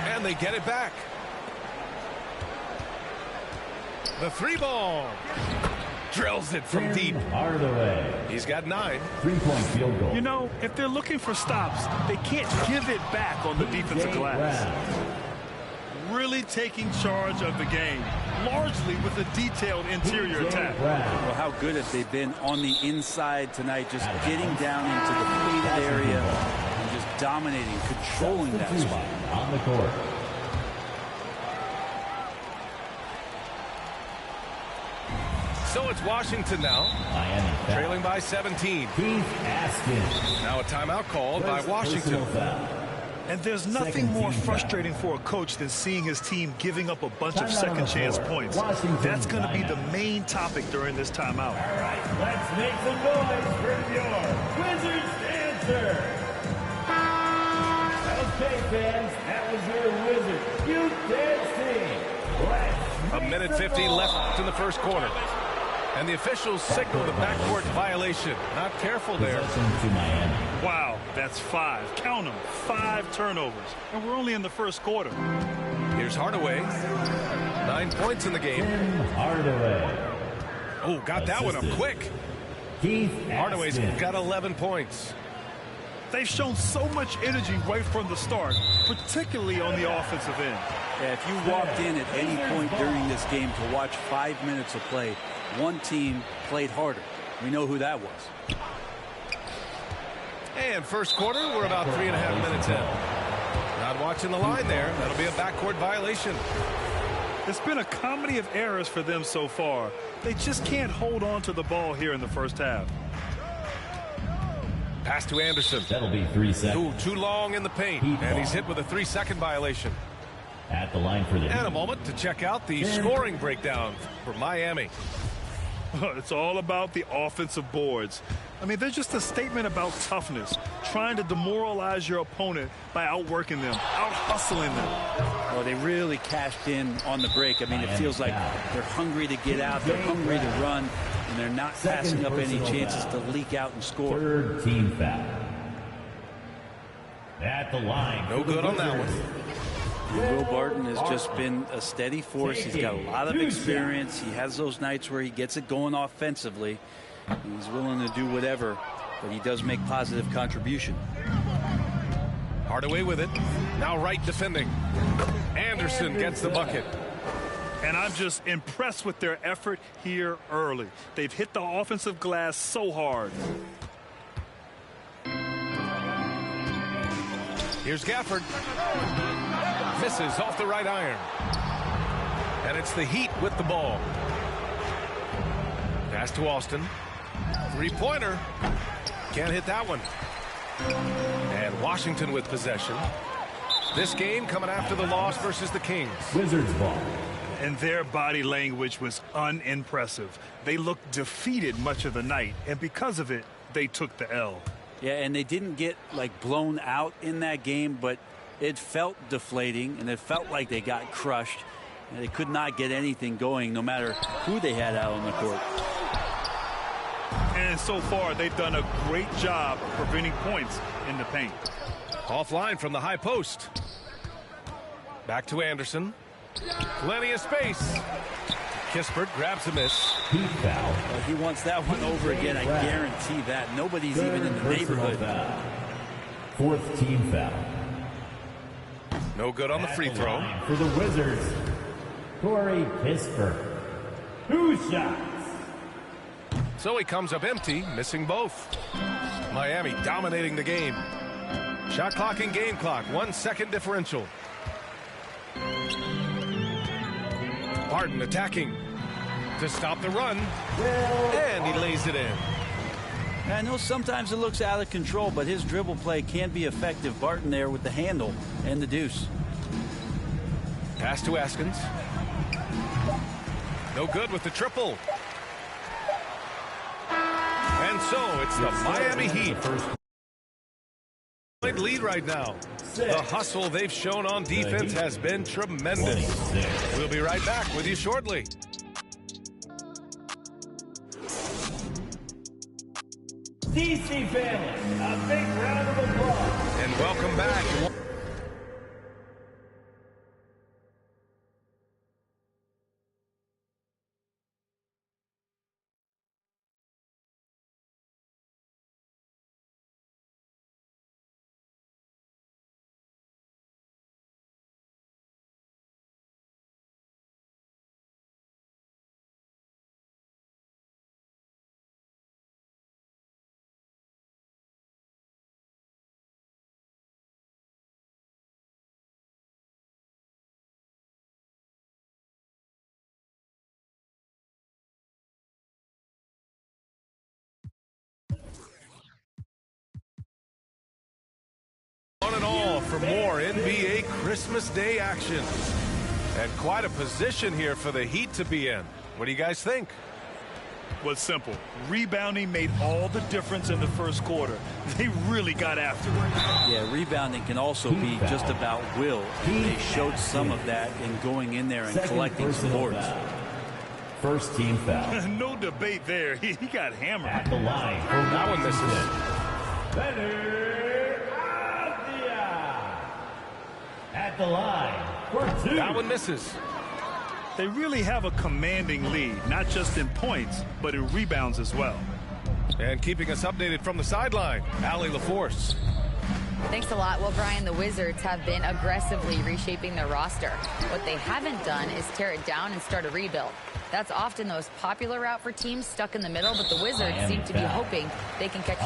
And they get it back. The 3-ball. Drills it from deep. Hardaway. He's got 9. 3-point field goal. You know, if they're looking for stops, they can't give it back on the defensive glass. really taking charge of the game, largely with a detailed interior attack. Well, how good have they been on the inside tonight, just getting down into the painted area and just dominating, controlling that spot. On the court. So it's Washington now, trailing by 17. Now a timeout called by Washington. And there's nothing more frustrating for a coach than seeing his team giving up a bunch of second chance points. That's going to be the main topic during this timeout. All right, let's make some noise for your Wizards answer. Okay, fans, that was your Wizards. You dancing. A minute 50 left in the first quarter. And the officials signal the backcourt violation. Not careful there. Wow, that's 5. Count them, 5 turnovers. And we're only in the first quarter. Here's Hardaway. 9 points in the game. Hardaway. Oh, got that one up quick. Hardaway's got 11 points. They've shown so much energy right from the start, particularly on the offensive end. Yeah, if you walked in at any point during this game to watch 5 minutes of play, one team played harder. We know who that was. And first quarter, we're about 3.5 minutes in. Not watching the line there. That'll be a backcourt violation. It's been a comedy of errors for them so far. They just can't hold on to the ball here in the first half. Pass to Anderson. That'll be 3 seconds. Too long in the paint. And he's hit with a 3-second violation. At the line for the And a moment to check out the scoring breakdown for Miami. It's all about the offensive boards. I mean, they're just a statement about toughness, trying to demoralize your opponent by outworking them, out-hustling them. Well, they really cashed in on the break. I mean, it feels like they're hungry to get out, they're hungry to run, and they're not passing up any chances to leak out and score. Third team foul. At the line. No good on that one. Will Barton has just been a steady force. He's got a lot of experience. He has those nights where he gets it going offensively. He's willing to do whatever, but he does make positive contribution. Hardaway with it. Now right defending. Anderson gets the bucket. And I'm just impressed with their effort here early. They've hit the offensive glass so hard. Here's Gafford. Misses off the right iron. And it's the Heat with the ball. Pass to Austin. 3-pointer. Can't hit that one. And Washington with possession. This game coming after the loss versus the Kings. Wizards ball. And their body language was unimpressive. They looked defeated much of the night, and because of it, they took the L. Yeah, and they didn't get, like, blown out in that game, but it felt deflating, and it felt like they got crushed. And they could not get anything going, no matter who they had out on the court. And so far, they've done a great job of preventing points in the paint. Offline from the high post. Back to Anderson. Plenty of space. Kispert grabs a miss. Heat foul. Well, he wants that one over again, I guarantee that. Nobody's even in the neighborhood. Foul. Fourth team foul. No good on the free throw. For the Wizards, Corey Kispert. 2 shots. So he comes up empty, missing both. Miami dominating the game. Shot clock and game clock, 1 second differential. Barton attacking to stop the run. And he lays it in. I know sometimes it looks out of control, but his dribble play can be effective. Barton there with the handle and the deuce. Pass to Askins. No good with the triple. And so it's the Miami Heat. Lead right now. The hustle they've shown on defense has been tremendous. We'll be right back with you shortly. DC family, a big round of applause. And welcome back. for more NBA Christmas Day action. And quite a position here for the Heat to be in. What do you guys think? Was simple. Rebounding made all the difference in the first quarter. They really got after it. Yeah, rebounding can also be just about will. And they showed some of that in going in there and collecting some boards. First team foul. No debate there. He got hammered. At the line. That one misses. At the line for 2. That one misses. They really have a commanding lead, not just in points, but in rebounds as well. And keeping us updated from the sideline, Allie LaForce. Thanks a lot. Well, Brian, the Wizards have been aggressively reshaping their roster. What they haven't done is tear it down and start a rebuild. That's often the most popular route for teams stuck in the middle, but the Wizards seem to be hoping they can catch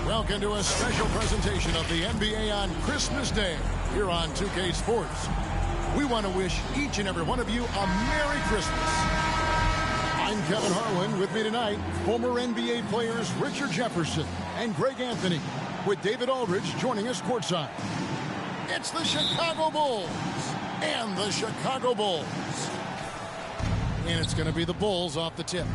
Welcome to a special presentation of the NBA on Christmas Day here on 2K Sports. We want to wish each and every one of you a Merry Christmas. I'm Kevin Harlan. With me tonight, former NBA players Richard Jefferson and Greg Anthony, with David Aldridge joining us courtside. It's the Chicago Bulls and the Chicago Bulls. And it's going to be the Bulls off the tip.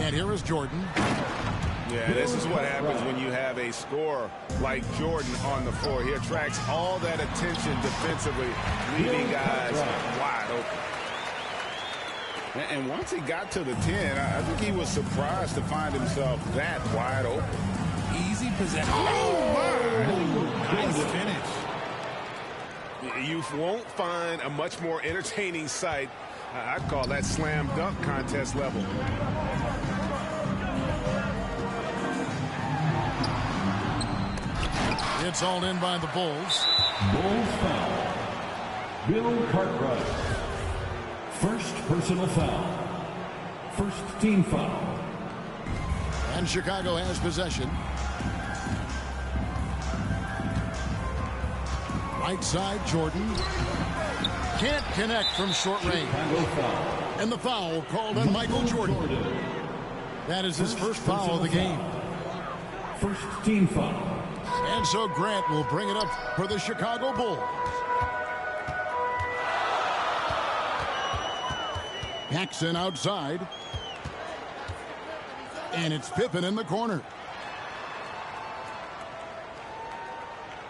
And here is Jordan. Yeah, this is what happens when you have a scorer like Jordan on the floor. He attracts all that attention defensively, leaving guys wide open. And once he got to the 10, I think he was surprised to find himself that wide open. Easy possession. Oh, my! Nice finish. You won't find a much more entertaining sight. I'd call that slam dunk contest level. It's all in by the Bulls. Bulls foul. Bill Cartwright. First personal foul. First team foul. And Chicago has possession. Right side, Jordan. Can't connect from short range. And the foul called on Michael Jordan. That is his first foul of the game. First team foul. And so Grant will bring it up for the Chicago Bulls. Paxson outside. And it's Pippen in the corner.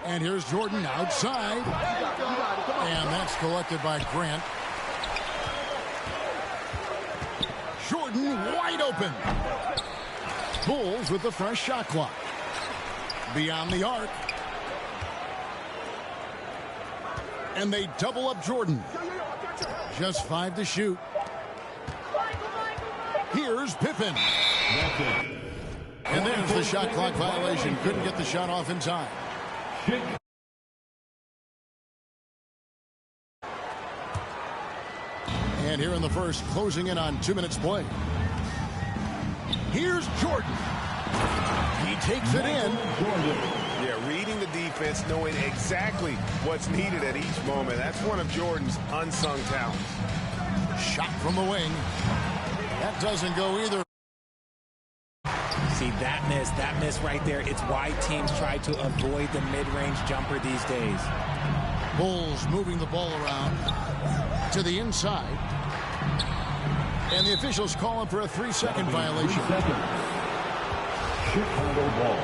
And here's Jordan outside. And that's collected by Grant. Jordan wide open. Bulls with the fresh shot clock. Beyond the arc. And they double up Jordan. Just 5 to shoot. Here's Pippen. And there's the shot clock violation. Couldn't get the shot off in time. And here in the first, closing in on 2 minutes play. Here's Jordan. He takes it in. Yeah, reading the defense, knowing exactly what's needed at each moment. That's one of Jordan's unsung talents. Shot from the wing. That doesn't go either. See, that miss right there. It's why teams try to avoid the mid-range jumper these days. Bulls moving the ball around to the inside. And the officials calling for a 3-second violation. Chicago ball.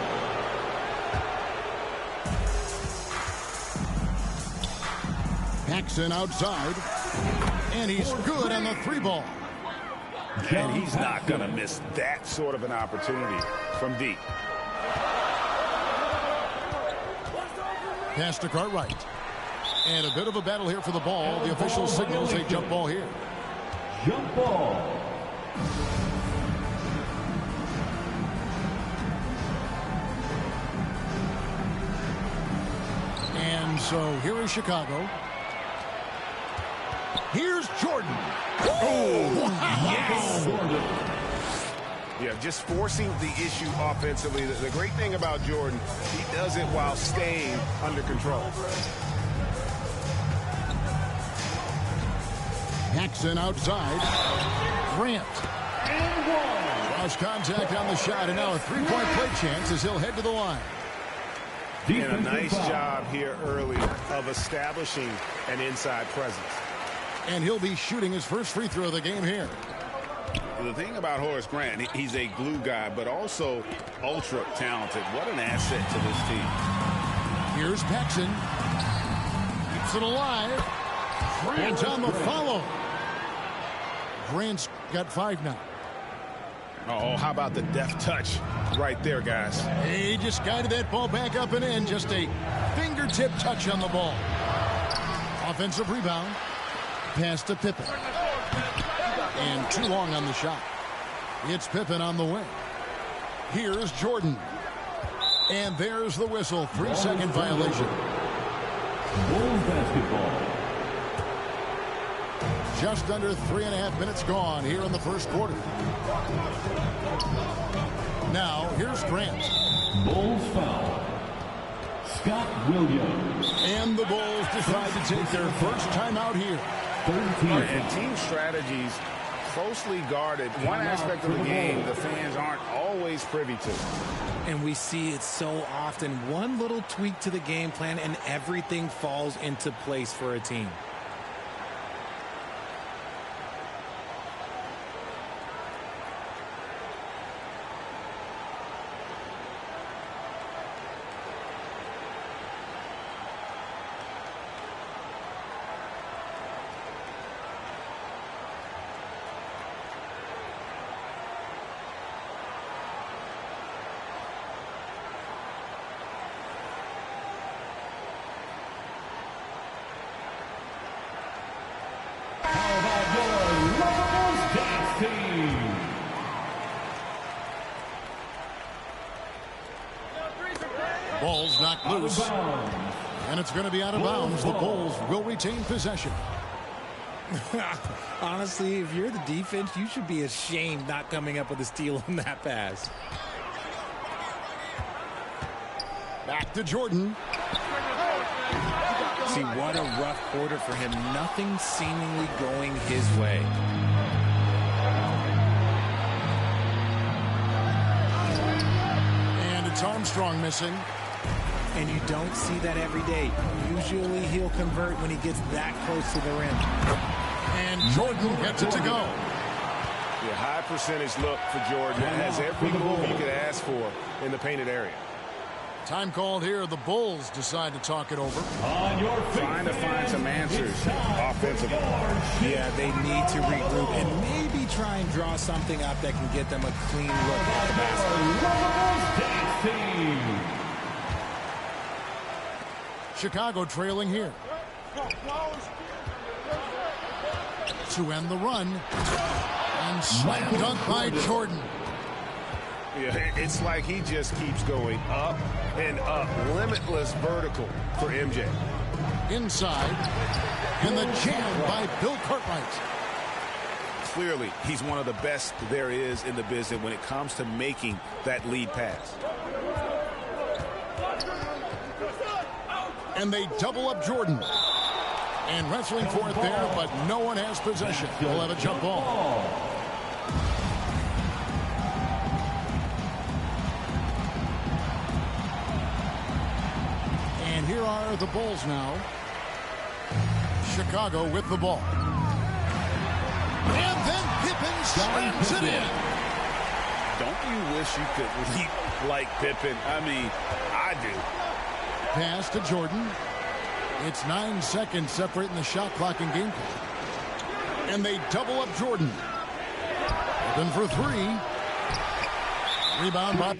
Paxson outside. And he's good on the 3-ball. And he's not going to miss that sort of an opportunity from deep. Pass to Cartwright. And a bit of a battle here for the ball. The official signals a jump ball here. Jump ball. And so here is Chicago. Here's Jordan. Oh, yes! Yeah, just forcing the issue offensively. The great thing about Jordan, he does it while staying under control. Paxson outside. Grant. And one. Lost contact on the shot, and now a 3-point play chance as he'll head to the line. And a nice job here early of establishing an inside presence. And he'll be shooting his first free throw of the game here. The thing about Horace Grant, he's a glue guy, but also ultra talented. What an asset to this team. Here's Paxson. Keeps it alive. Grant on the follow. Grant's got 5 now. Oh, how about the deft touch right there, guys? He just guided that ball back up and in. Just a fingertip touch on the ball. Offensive rebound. Pass to Pippen. And too long on the shot. It's Pippen on the wing. Here's Jordan. And there's the whistle. 3-second violation. Bulls basketball. just under 3.5 minutes gone here in the first quarter. Now, here's Grant. Bulls foul. Scott Williams. And the Bulls decide to take their first timeout here. And team strategies closely guarded. One aspect of the game the fans aren't always privy to. And we see it so often. One little tweak to the game plan and everything falls into place for a team. Ball's knocked loose. And it's going to be out of bounds. The Bulls will retain possession. Honestly, if you're the defense, you should be ashamed not coming up with a steal on that pass. Back to Jordan. See, what a rough quarter for him. Nothing seemingly going his way. And it's Armstrong missing. And you don't see that every day. Usually he'll convert when he gets that close to the rim. And Jordan gets it to go. Yeah, high percentage look for Jordan. It has every move you could ask for in the painted area. Time called here. The Bulls decide to talk it over. Trying to find some answers offensively. Yeah, they need to regroup and maybe try and draw something up that can get them a clean look at the basket. Chicago trailing here. To end the run. And slam dunk by Jordan. Yeah, it's like he just keeps going up and up. Limitless vertical for MJ. Inside. And the jam by Bill Cartwright. Clearly, he's one of the best there is in the business when it comes to making that lead pass. And they double up Jordan. And wrestling for it there, but no one has possession. We'll have a jump ball. And here are the Bulls now. Chicago with the ball. And then Pippen slams it in. Don't you wish you could leap like Pippen? I mean, I do. Pass to Jordan. It's 9 seconds separating the shot clock and game clock. And they double up Jordan. Open for three. Rebound by